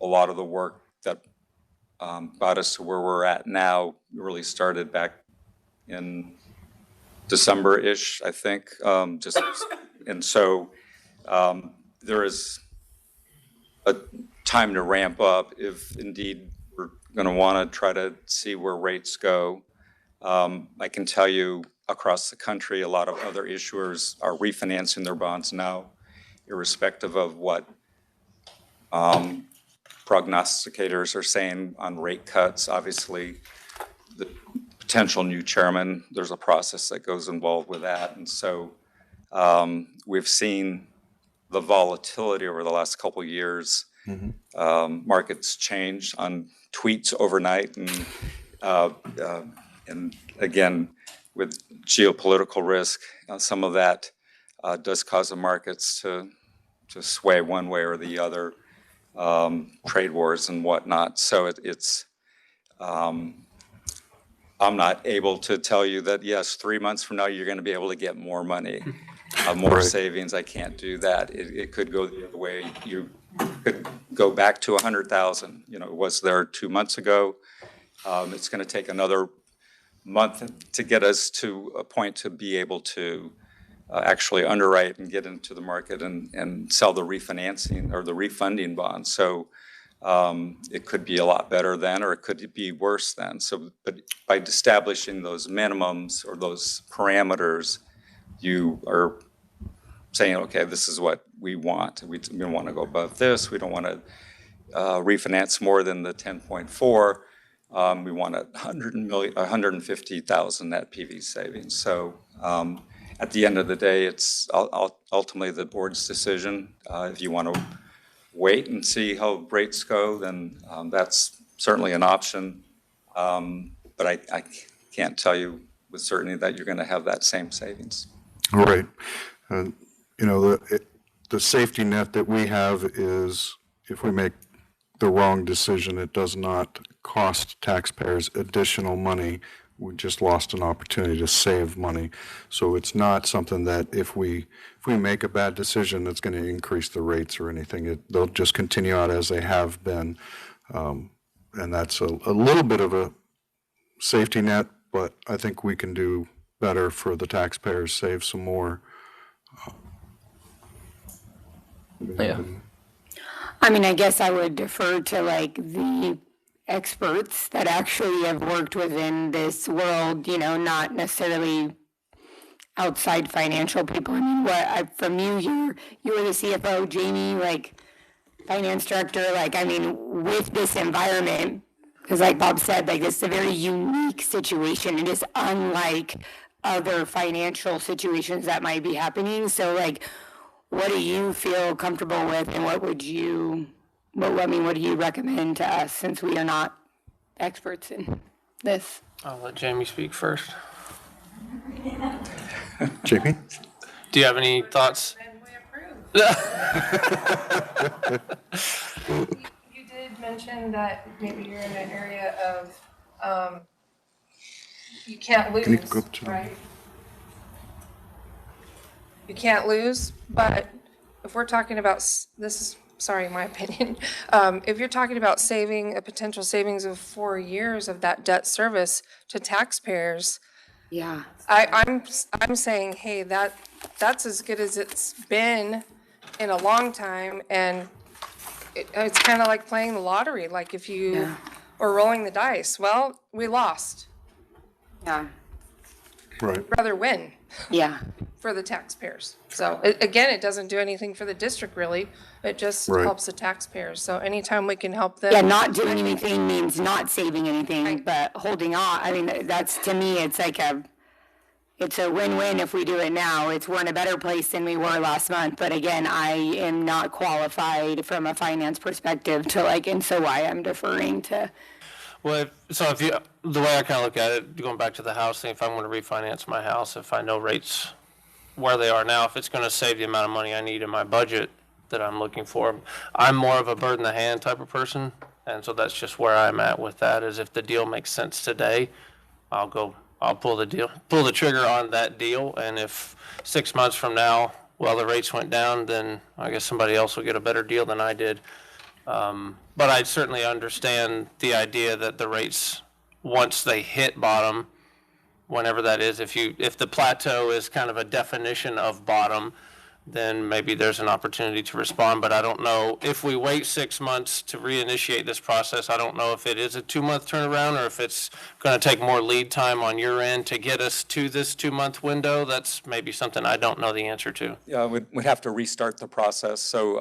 lot of the work that got us to where we're at now really started back in December-ish, I think. And so there is a time to ramp up if indeed we're going to want to try to see where rates go. I can tell you across the country, a lot of other issuers are refinancing their bonds now, irrespective of what prognosticators are saying on rate cuts. Obviously, the potential new chairman, there's a process that goes involved with that. And so we've seen the volatility over the last couple of years. Markets change on tweets overnight, and again, with geopolitical risk, some of that does cause the markets to sway one way or the other, trade wars and whatnot. So I'm not able to tell you that, yes, 3 months from now, you're going to be able to get more money, more savings. I can't do that. It could go the other way. You could go back to 100,000. It was there 2 months ago. It's going to take another month to get us to a point to be able to actually underwrite and get into the market and sell the refinancing or the refunding bonds. So it could be a lot better then, or it could be worse then. So, but by establishing those minimums or those parameters, you are saying, okay, this is what we want. We don't want to go above this. We don't want to refinance more than the 10.4. We want 150,000 net PV savings. So at the end of the day, it's ultimately the board's decision. If you want to wait and see how rates go, then that's certainly an option. But I can't tell you with certainty that you're going to have that same savings. All right. The safety net that we have is if we make the wrong decision, it does not cost taxpayers additional money. We just lost an opportunity to save money. So it's not something that if we make a bad decision, it's going to increase the rates or anything. They'll just continue out as they have been. And that's a little bit of a safety net, but I think we can do better for the taxpayers, save some more. Yeah. I mean, I guess I would defer to like the experts that actually have worked within this world, you know, not necessarily outside financial people. I mean, from you were the CFO, Jamie, like finance director, like, I mean, with this environment, because like Bob said, like this is a very unique situation. It is unlike other financial situations that might be happening. So like, what do you feel comfortable with, and what do you recommend to us, since we are not experts in this? I'll let Jamie speak first. Jamie? Do you have any thoughts? You did mention that maybe you're in an area of, you can't lose, Can you go up to the- right? You can't lose, but if we're talking about, this is, sorry, my opinion, if you're talking about saving, a potential savings of 4 years of that debt service to taxpayers, Yeah. I'm saying, hey, that's as good as it's been in a long time, and it's kind of like playing the lottery, like if you or rolling the dice. Well, we lost. Yeah. Right. Rather win Yeah. for the taxpayers. So again, it doesn't do anything for the district really. It just Right. helps the taxpayers. So anytime we can help them. Yeah, not doing anything means not saving anything, but holding on, I mean, that's, to me, it's like it's a win-win if we do it now. We're in a better place than we were last month, but again, I am not qualified from a finance perspective to like, and so why I'm deferring to. Well, the way I kind of look at it, going back to the house thing, if I'm going to refinance my house, if I know rates where they are now, if it's going to save the amount of money I need in my budget that I'm looking for, I'm more of a bird in the hand type of person. And so that's just where I'm at with that, is if the deal makes sense today, I'll pull the trigger on that deal. And if 6 months from now, well, the rates went down, then I guess somebody else will get a better deal than I did. But I certainly understand the idea that the rates, once they hit bottom, whenever that is, if the plateau is kind of a definition of bottom, then maybe there's an opportunity to respond. But I don't know if we wait 6 months to reinitiate this process. I don't know if it is a 2-month turnaround or if it's going to take more lead time on your end to get us to this 2-month window. That's maybe something I don't know the answer to. Yeah, we'd have to restart the process. So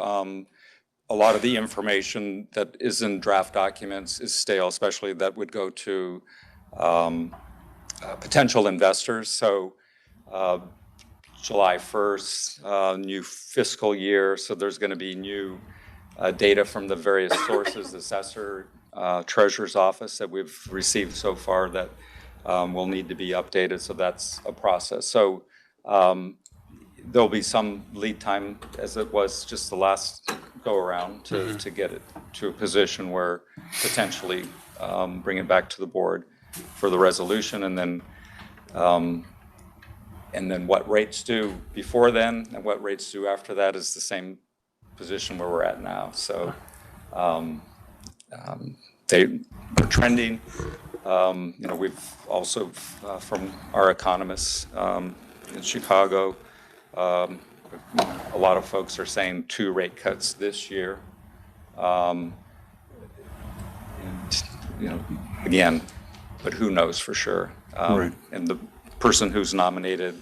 a lot of the information that is in draft documents is stale, especially that would go to potential investors. So July 1st, new fiscal year, so there's going to be new data from the various sources, the assessor, treasurer's office that we've received so far that will need to be updated, so that's a process. So there'll be some lead time, as it was just the last go-around, to get it to a position where potentially bring it back to the board for the resolution, and then what rates do before then and what rates do after that is the same position where we're at now. So they are trending. We've also, from our economists in Chicago, a lot of folks are saying 2 rate cuts this year. Again, but who knows for sure? Right. And the person who's nominated,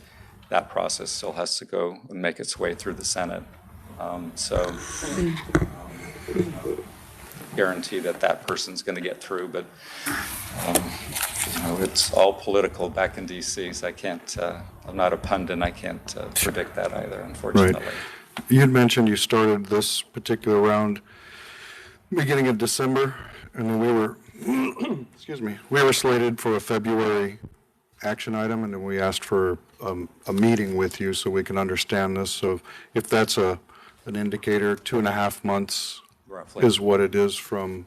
that process still has to go and make its way through the Senate. Guarantee that person's going to get through, but it's all political back in DC, so I can't, I'm not a pundit, I can't predict that either, unfortunately. Right. You had mentioned you started this particular round beginning of December, and then we were, we were slated for a February action item, and then we asked for a meeting with you so we can understand this. So if that's an indicator, 2.5 months Roughly. is what it is from,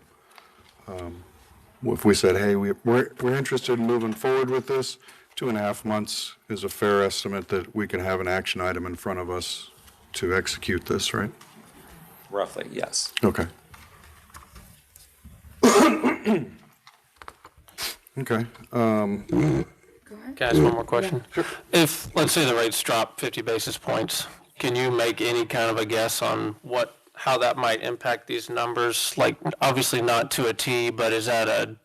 if we said, hey, we're interested in moving forward with this, 2.5 months is a fair estimate that we can have an action item in front of us to execute this, right? Roughly, yes. Okay. Okay. Can I ask one more question? If, let's say the rates drop 50 basis points, can you make any kind of a guess on how that might impact these numbers? Like, obviously not to a T, but is that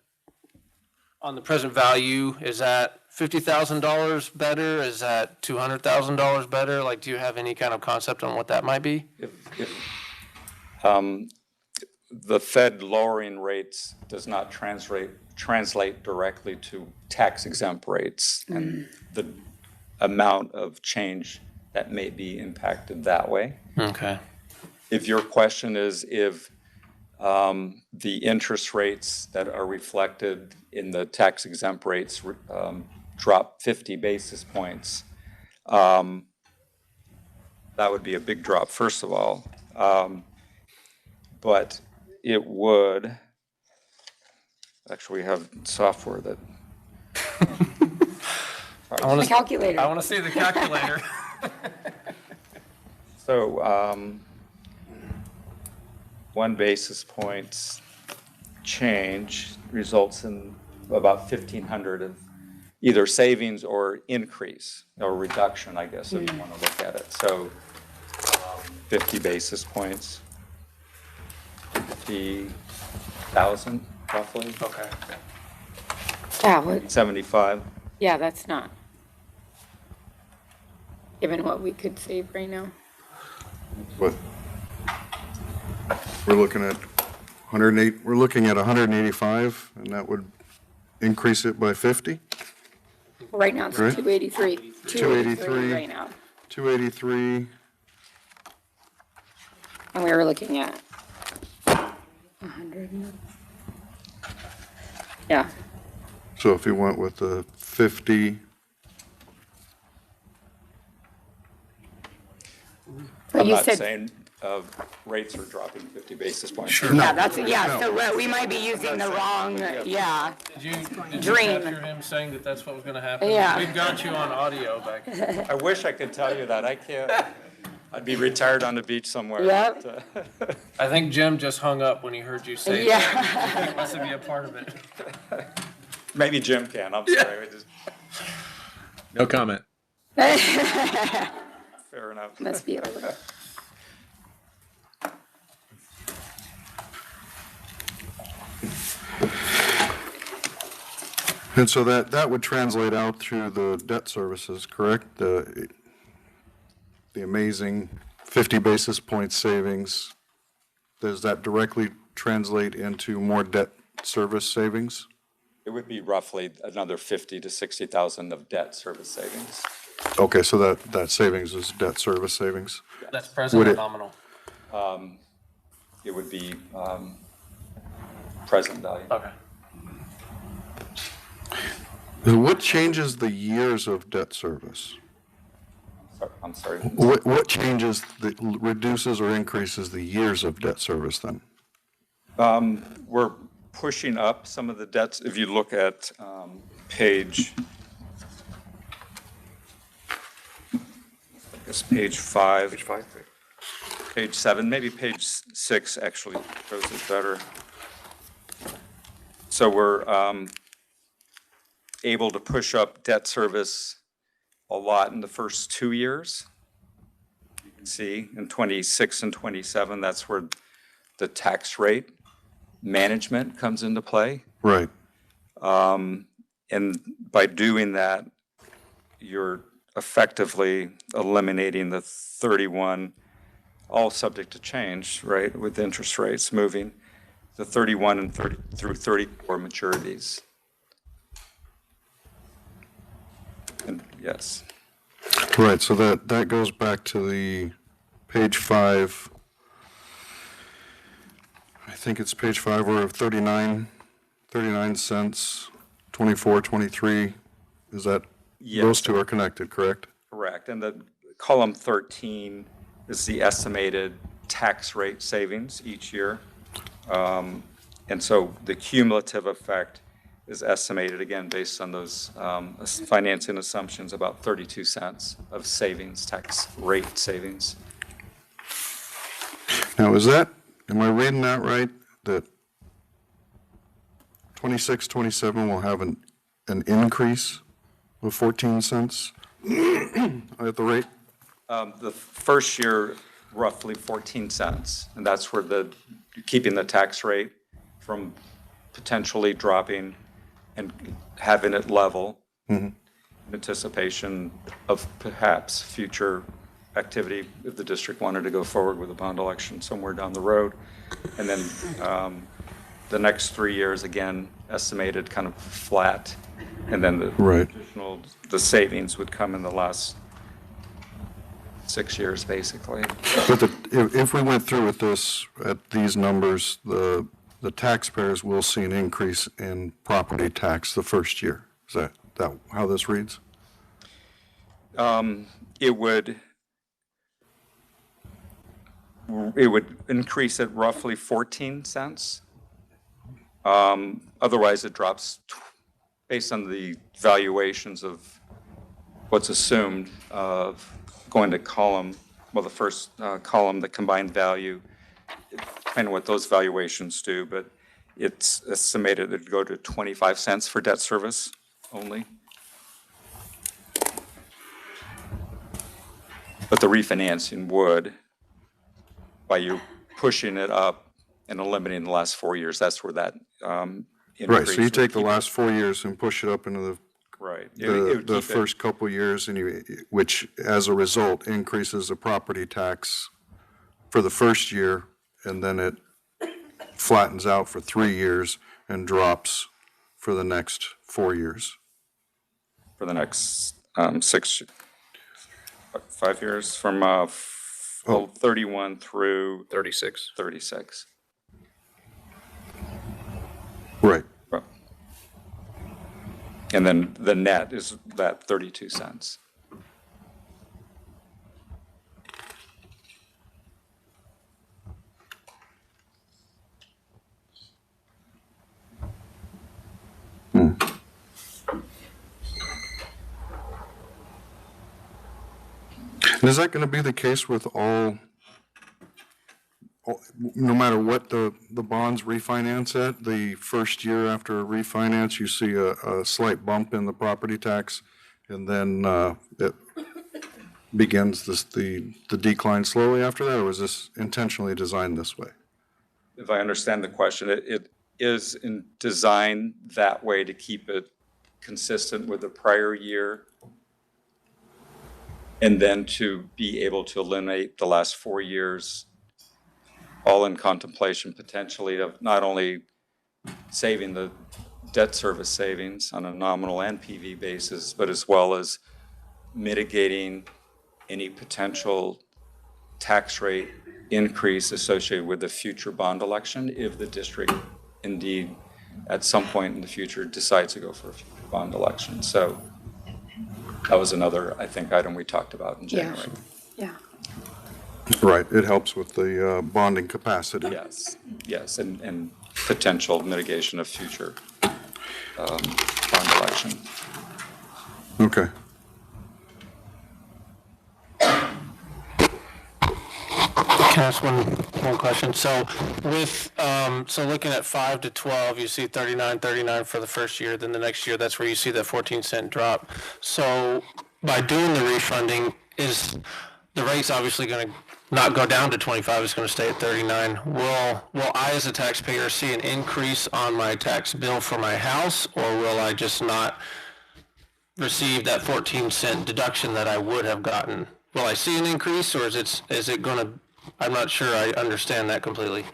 on the present value, is that $50,000 better? Is that $200,000 better? Like, do you have any kind of concept on what that might be? The Fed lowering rates does not translate directly to tax exempt rates and the amount of change that may be impacted that way. Okay. If your question is if the interest rates that are reflected in the tax exempt rates drop 50 basis points, that would be a big drop, first of all. But it would, actually, we have software that. The calculator. I want to see the calculator. So 1 basis point change results in about 1,500 of either savings or increase, or reduction, I guess, if you want to look at it. So 50 basis points. 50,000 roughly. Okay. Yeah, 75. yeah, that's not, given what we could save right now. What? We're looking at 108, we're looking at 185, and that would increase it by 50? Right now it's Right. 283. 283 right now. 283, And we were looking at 100. Yeah, so if you went with the 50, but I'm you not said, saying rates are dropping 50 basis points. yeah, that's, yeah, so we might be using the wrong, yeah. Did you Dream. capture him saying that that's what was going to happen? Yeah. We've got you on audio back there. I wish I could tell you that. I can't. I'd be retired on the beach somewhere. Yep. But, I think Jim just hung up when he heard you say Yeah. that. He wants to be a part of it. maybe Jim can. I'm sorry. No comment. Fair enough. Must be over. and so that would translate out through the debt services, correct? The amazing 50 basis point savings, does that directly translate into more debt service savings? It would be roughly another 50 to 60,000 of debt service savings. Okay, so that savings is debt service savings? That's present Would or it- nominal? It would be present value. Okay. What changes the years of debt service? I'm sorry. What changes, reduces or increases the years of debt service then? We're pushing up some of the debts. If you look at page 5. Page 5. Page 7, maybe page 6 actually shows it better. So we're able to push up debt service a lot in the first 2 years. You can see in 26 and 27, that's where the tax rate management comes into play. Right. And by doing that, you're effectively eliminating the 31, all subject to change, right, with interest rates moving, the 31 and 30 through 34 maturities. And yes. Right, so that goes back to the page 5. I think it's page 5 where 39 cents, 24, 23, is that, Yes. those two are connected, correct? Correct. And the column 13 is the estimated tax rate savings each year. And so the cumulative effect is estimated, again, based on those financing assumptions, about 32 cents of savings, tax rate savings. Now, am I reading that right? That 26, 27 will have an increase of 14 cents at the rate? The first year, roughly 14 cents, and that's where keeping the tax rate from potentially dropping and having it level in anticipation of perhaps future activity if the district wanted to go forward with a bond election somewhere down the road. And then the next 3 years, again, estimated kind of flat, and then the savings would come in the last 6 years, basically. But if we went through with this, at these numbers, the taxpayers will see an increase in property tax the first year. Is that how this reads? It would increase at roughly 14 cents. Otherwise, it drops based on the valuations of what's assumed of going to column, well, the first column, the combined value, depending on what those valuations do, but it's estimated it'd go to 25 cents for debt service only. But the refinancing would, by you pushing it up and eliminating the last 4 years, that's where that increase. Right, so you take the last 4 years and push it up into Right. the first couple years, which as a result increases the property tax for the first year, and then it flattens out for 3 years and drops for the next 4 years. For the next 5 years, from 31 through 36. 36. Right. And then the net is that 32 cents. And is that going to be the case with all, no matter what the bonds refinance at, the first year after a refinance, you see a slight bump in the property tax, and then it begins the decline slowly after that, or was this intentionally designed this way? If I understand the question, it is designed that way to keep it consistent with the prior year, and then to be able to eliminate the last 4 years, all in contemplation potentially of not only saving the debt service savings on a nominal and PV basis, but as well as mitigating any potential tax rate increase associated with the future bond election if the district indeed at some point in the future decides to go for a future bond election. So that was another, I think, item we talked about in January. Yeah. Right, it helps with the bonding capacity. Yes, and potential mitigation of future bond election. Okay. Can I ask one question? So with, so looking at 5 to 12, you see 39 for the first year, then the next year, that's where you see that 14-cent drop. So by doing the refunding, is the rate's obviously going to not go down to 25, it's going to stay at 39. Will I as a taxpayer see an increase on my tax bill for my house, or will I just not receive that 14-cent deduction that I would have gotten? Will I see an increase, or is it going to, I'm not sure I understand that completely.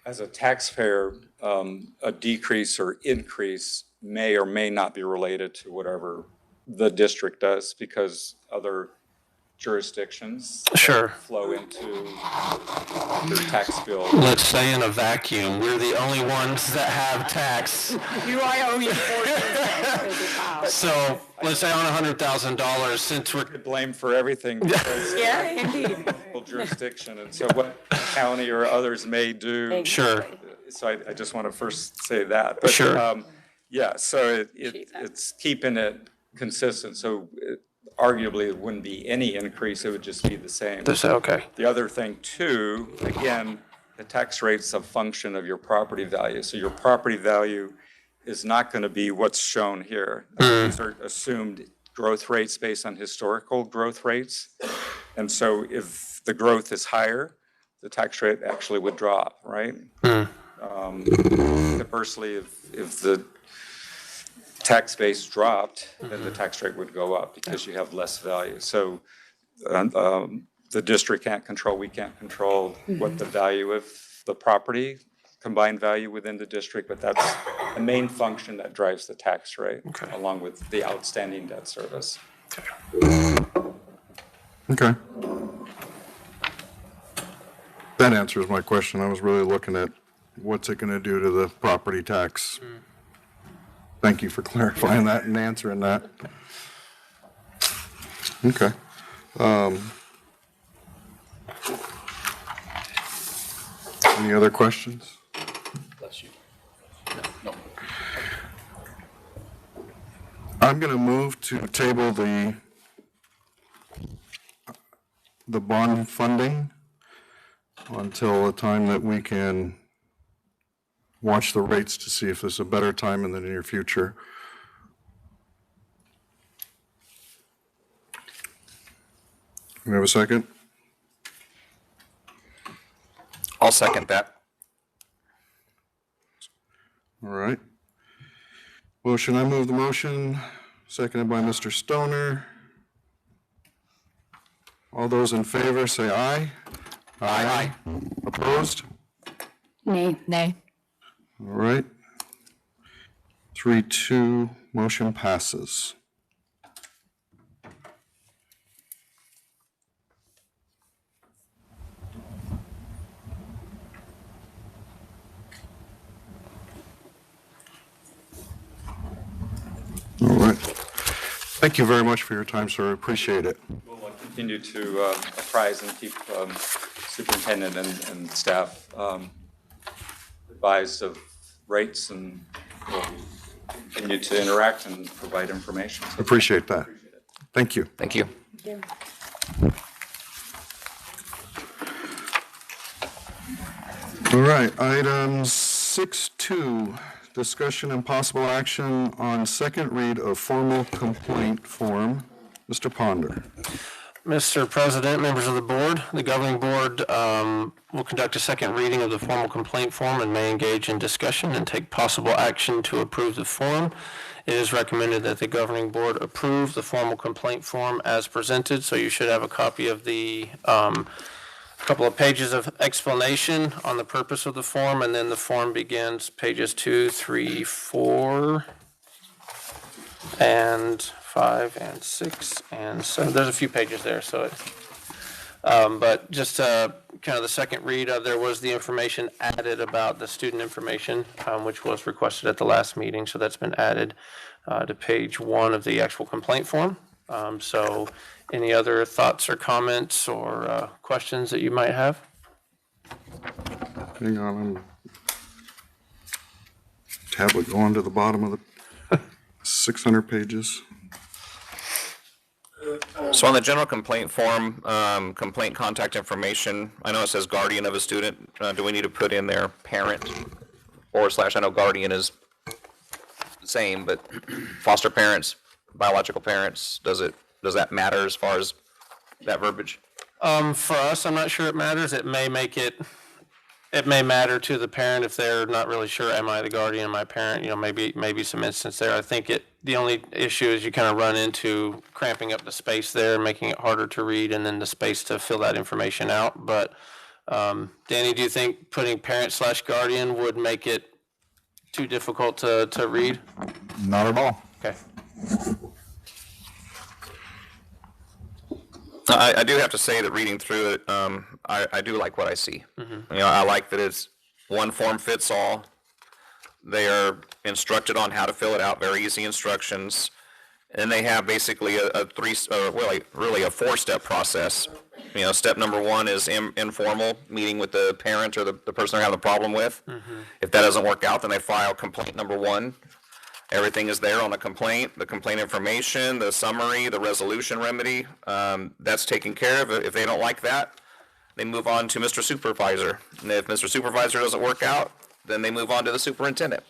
As a taxpayer, a decrease or increase may or may not be related to whatever the district does, because other jurisdictions flow into their tax bill. Let's say in a vacuum, we're the only ones that have tax. You owe me 14 So let's say on $100,000, since we're blamed for everything because yeah, indeed. jurisdiction, and so what county or others may do. Sure. So I just want to first say that. But, sure. Yeah, so it's keeping it consistent. So arguably, it wouldn't be any increase, it would just be the same. Okay. The other thing too, again, the tax rate's a function of your property value. So your property value is not going to be what's shown here. These are assumed growth rates based on historical growth rates. And so if the growth is higher, the tax rate actually would drop, right? Conversely, if the tax base dropped, then the tax rate would go up because you have less value. So the district can't control, we can't control what the value of the property, combined value within the district, but that's the main function that drives the tax rate, along with the outstanding debt service. Okay. That answers my question. I was really looking at what's it going to do to the property tax. Thank you for clarifying that and answering that. Okay. Any other questions? Bless you. No. I'm going to move to table the bond funding until a time that we can watch the rates to see if there's a better time in the near future. We have a second? I'll second that. All right. Motion, I move the motion, seconded by Mr. Stoner. All those in favor say aye. Aye. Opposed? Nay. Nay. All right. 3-2, motion passes. All right. Thank you very much for your time, sir. I appreciate it. We'll continue to apprise and keep superintendent and staff advised of rates, and we'll continue to interact and provide information. Appreciate that. Thank you. Thank you. All right, item 6.2, discussion and possible action on second read of formal complaint form. Mr. Ponder. Mr. President, members of the board, the governing board will conduct a second reading of the formal complaint form and may engage in discussion and take possible action to approve the form. It is recommended that the governing board approve the formal complaint form as presented, so you should have a copy of the couple of pages of explanation on the purpose of the form, and then the form begins pages 2, 3, 4, and 5 and 6 and 7. There's a few pages there, so but just kind of the second read, there was the information added about the student information, which was requested at the last meeting, so that's been added to page 1 of the actual complaint form. So any other thoughts or comments or questions that you might have? Hang on, tablet going to the bottom of the 600 pages. So on the general complaint form, complaint contact information, I know it says guardian of a student. Do we need to put in there parent / I know guardian is the same, but foster parents, biological parents, does that matter as far as that verbiage? For us, I'm not sure it matters. It may matter to the parent if they're not really sure, am I the guardian of my parent? Maybe some instance there. I think the only issue is you kind of run into cramping up the space there, making it harder to read, and then the space to fill that information out. But Danny, do you think putting parent / guardian would make it too difficult to read? Not at all. Okay. I do have to say that reading through it, I do like what I see. Mm-hmm. I like that it's one form fits all. They are instructed on how to fill it out, very easy instructions. And they have basically a 4-step process. Step number 1 is informal, meeting with the parent or the person they're having a problem with. Mm-hmm. If that doesn't work out, then they file complaint number 1. Everything is there on the complaint information, the summary, the resolution remedy. That's taken care of. If they don't like that, they move on to Mr. Supervisor. And if Mr. Supervisor doesn't work out, then they move on to the superintendent.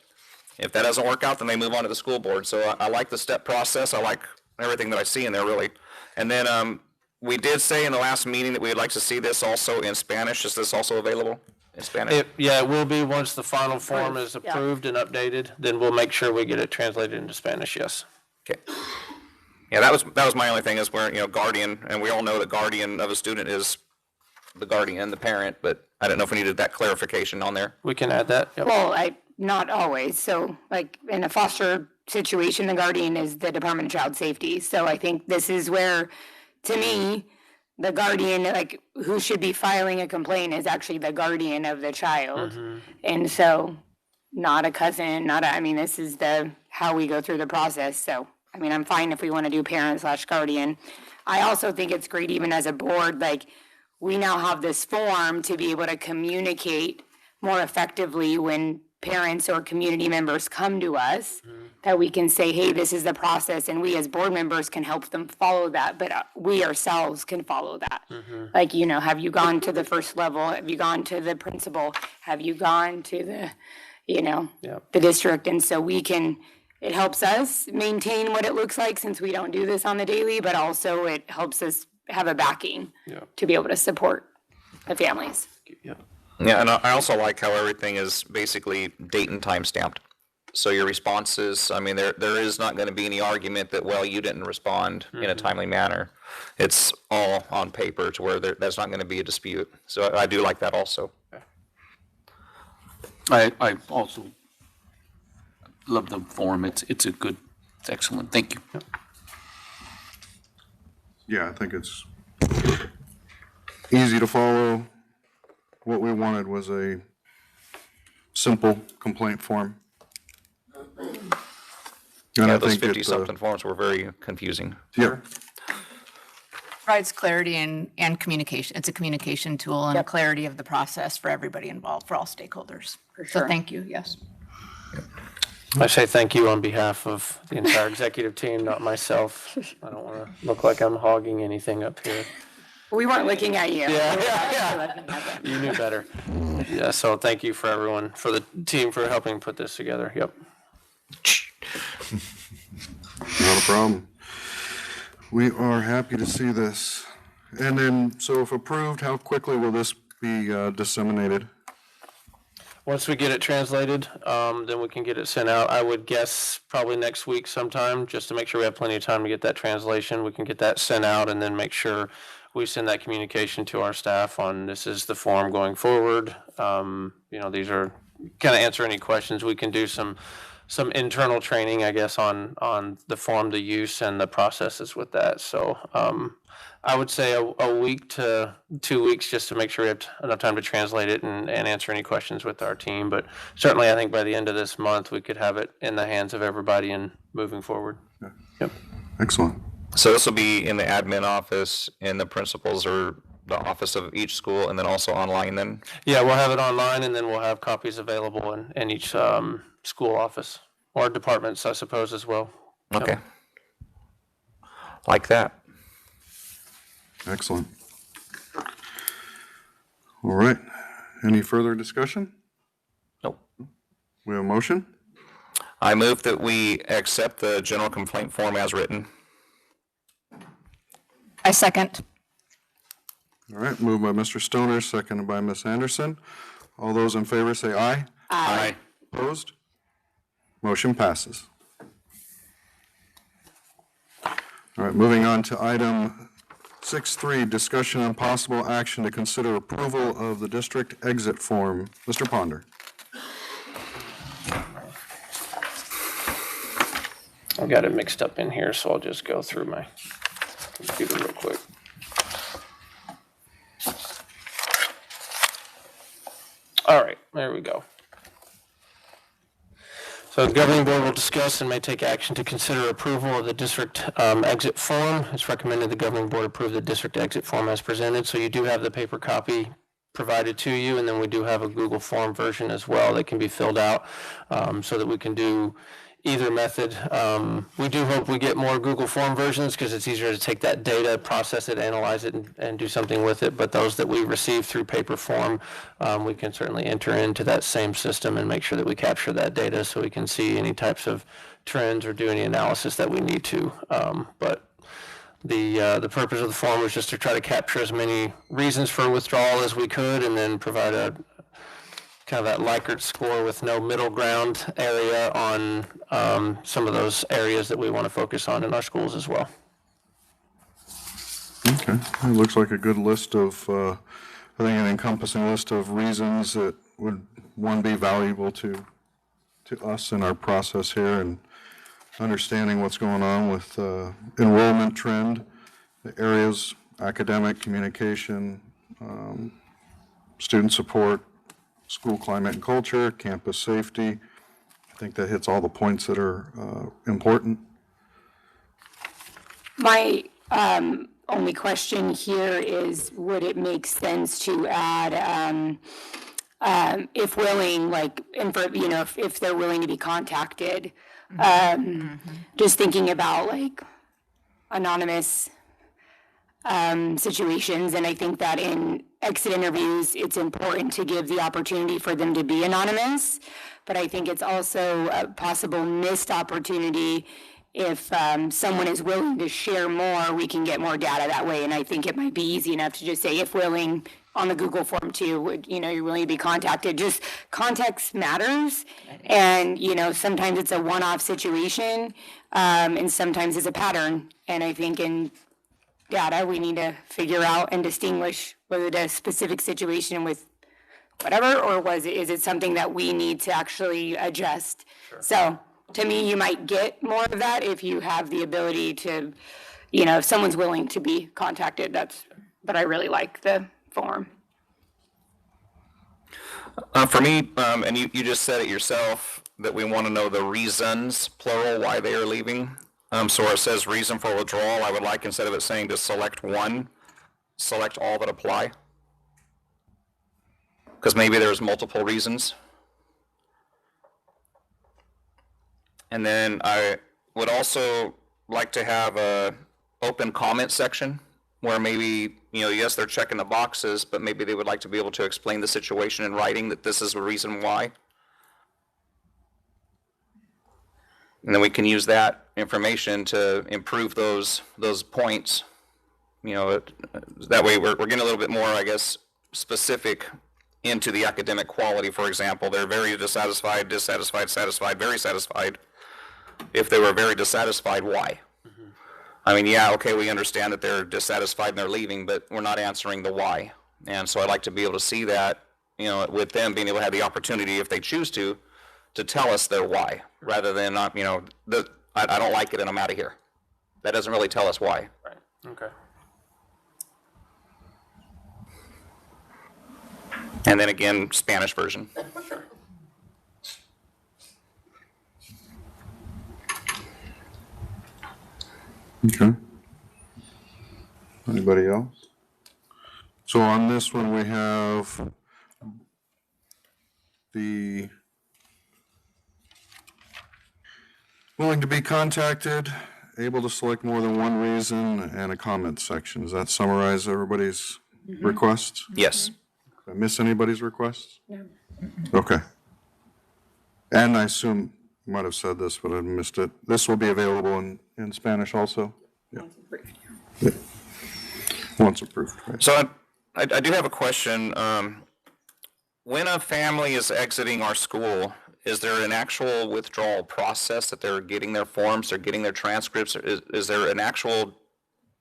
If that doesn't work out, then they move on to the school board. So I like the step process. I like everything that I see in there, really. And then we did say in the last meeting that we'd like to see this also in Spanish. Is this also available in Spanish? Yeah, it will be once the final form is approved and updated, then we'll make sure we get it translated into Spanish, yes. Okay. Yeah, that was my only thing is where, guardian, and we all know that guardian of a student is the guardian, the parent, but I didn't know if we needed that clarification on there. We can add that, yep. Well, not always. So like in a foster situation, the guardian is the Department of Child Safety. So I think this is where, to me, the guardian, like who should be filing a complaint is actually the guardian of the child. And so not a cousin, this is how we go through the process. So, I'm fine if we want to do parent/guardian. I also think it's great even as a board, like we now have this form to be able to communicate more effectively when parents or community members come to us, that we can say, hey, this is the process, and we as board members can help them follow that, but we ourselves can follow that. Like, have you gone to the first level? Have you gone to the principal? Have you gone to the, the district? And so it helps us maintain what it looks like since we don't do this on the daily, but also it helps us have a backing to be able to support the families. Yeah, and I also like how everything is basically date and time stamped. So your responses, there is not going to be any argument that, well, you didn't respond in a timely manner. It's all on paper to where there's not going to be a dispute. So I do like that also. I also love the form. It's excellent. Thank you. Yeah, I think it's easy to follow. What we wanted was a simple complaint form. And Yeah, I those think 50-something forms were very confusing. Yeah. Provides clarity and communication. It's a communication tool and a clarity of the process for everybody involved, for all stakeholders. So thank you, yes. I say thank you on behalf of the entire executive team, not myself. I don't want to look like I'm hogging anything up here. We weren't looking at you. Yeah. You knew better. Yeah, so thank you for everyone, for the team for helping put this together. Yep. Not a problem. We are happy to see this. And then, so if approved, how quickly will this be disseminated? Once we get it translated, then we can get it sent out. I would guess probably next week sometime, just to make sure we have plenty of time to get that translation. We can get that sent out and then make sure we send that communication to our staff on this is the form going forward. These are kind of answer any questions. We can do some internal training, I guess, on the form, the use, and the processes with that. So I would say a week to 2 weeks just to make sure we have enough time to translate it and answer any questions with our team. But certainly, I think by the end of this month, we could have it in the hands of everybody and moving forward. Yeah. Yep. Excellent. So this will be in the admin office, in the principals or the office of each school, and then also online then? Yeah, we'll have it online, and then we'll have copies available in each school office or departments, I suppose, as well. Okay. Like that. Excellent. All right. Any further discussion? Nope. We have a motion? I move that we accept the general complaint form as written. I second. All right, moved by Mr. Stoner, seconded by Ms. Anderson. All those in favor say aye. Aye. Opposed? Motion passes. All right, moving on to item 6.3, discussion and possible action to consider approval of the district exit form. Mr. Ponder. I've got it mixed up in here, so I'll just go through my computer real quick. All right, there we go. So the governing board will discuss and may take action to consider approval of the district exit form. It's recommended the governing board approve the district exit form as presented. So you do have the paper copy provided to you, and then we do have a Google form version as well that can be filled out so that we can do either method. We do hope we get more Google form versions because it's easier to take that data, process it, analyze it, and do something with it. But those that we receive through paper form, we can certainly enter into that same system and make sure that we capture that data so we can see any types of trends or do any analysis that we need to. But the purpose of the form was just to try to capture as many reasons for withdrawal as we could, and then provide a kind of that Likert score with no middle ground area on some of those areas that we want to focus on in our schools as well. Okay, it looks like a good list of, I think an encompassing list of reasons that would, one, be valuable to us in our process here and understanding what's going on with enrollment trend, the areas, academic, communication, student support, school climate and culture, campus safety. I think that hits all the points that are important. My only question here is, would it make sense to add, if willing, like, if they're willing to be contacted? Just thinking about like anonymous situations, and I think that in exit interviews, it's important to give the opportunity for them to be anonymous, but I think it's also a possible missed opportunity. If someone is willing to share more, we can get more data that way, and I think it might be easy enough to just say, if willing, on the Google form too, you're willing to be contacted. Just context matters, and sometimes it's a one-off situation, and sometimes it's a pattern, and I think in data, we need to figure out and distinguish whether it's a specific situation with whatever, or is it something that we need to actually adjust? Sure. So to me, you might get more of that if you have the ability to, if someone's willing to be contacted. But I really like the form. For me, and you just said it yourself, that we want to know the reasons, plural, why they are leaving. So where it says reason for withdrawal, I would like, instead of it saying to select one, select all that apply. Because maybe there's multiple reasons. And then I would also like to have a open comment section where maybe, yes, they're checking the boxes, but maybe they would like to be able to explain the situation in writing, that this is the reason why. And then we can use that information to improve those points. That way we're getting a little bit more, I guess, specific into the academic quality. For example, they're very dissatisfied, satisfied, very satisfied. If they were very dissatisfied, why? I mean, yeah, okay, we understand that they're dissatisfied and they're leaving, but we're not answering the why. And so I'd like to be able to see that, with them being able to have the opportunity, if they choose to tell us their why, rather than not, I don't like it and I'm out of here. That doesn't really tell us why. Right. Okay. And then again, Spanish version. Sure. Okay. Anybody else? So on this one, we have the willing to be contacted, able to select more than one reason, and a comment section. Does that summarize everybody's requests? Yes. Did I miss anybody's requests? No. Okay. And I assume, you might have said this, but I missed it. This will be available in Spanish also? Yeah. Yeah. Once approved, right. So I do have a question. When a family is exiting our school, is there an actual withdrawal process that they're getting their forms, they're getting their transcripts? Is there an actual,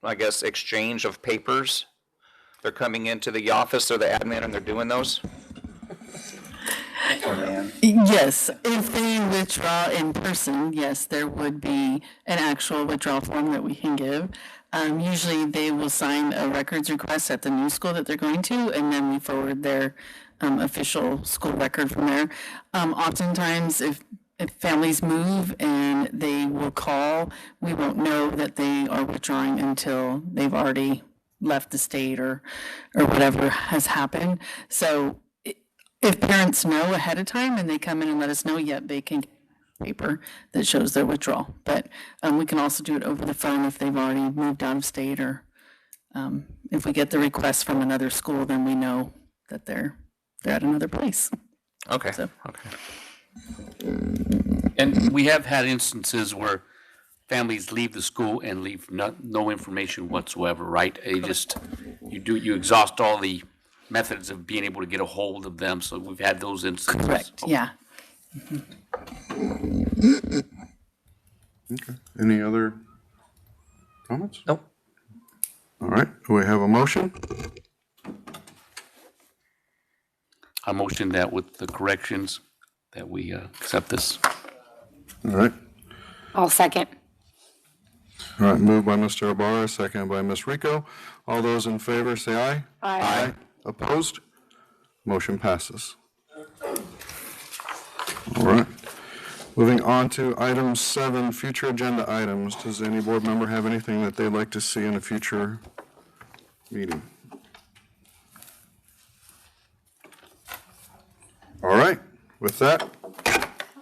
I guess, exchange of papers? They're coming into the office or the admin and they're doing those? Yes, if they withdraw in person, yes, there would be an actual withdrawal form that we can give. Usually they will sign a records request at the new school that they're going to, and then we forward their official school record from there. Oftentimes, if families move and they will call, we won't know that they are withdrawing until they've already left the state or whatever has happened. So if parents know ahead of time and they come in and let us know, yet they can paper that shows their withdrawal. But we can also do it over the phone if they've already moved out of state, or if we get the request from another school, then we know that they're at another place. Okay. So. Okay. And we have had instances where families leave the school and leave no information whatsoever, right? You exhaust all the methods of being able to get a hold of them, so we've had those instances. Correct, yeah. Okay. Any other comments? Nope. All right, do we have a motion? I motion that with the corrections, that we accept this. All right. I'll second. All right, moved by Mr. Ibarra, seconded by Ms. Rico. All those in favor say aye. Aye. Opposed? Motion passes. All right. Moving on to item 7, future agenda items. Does any board member have anything that they'd like to see in a future meeting? All right, with that,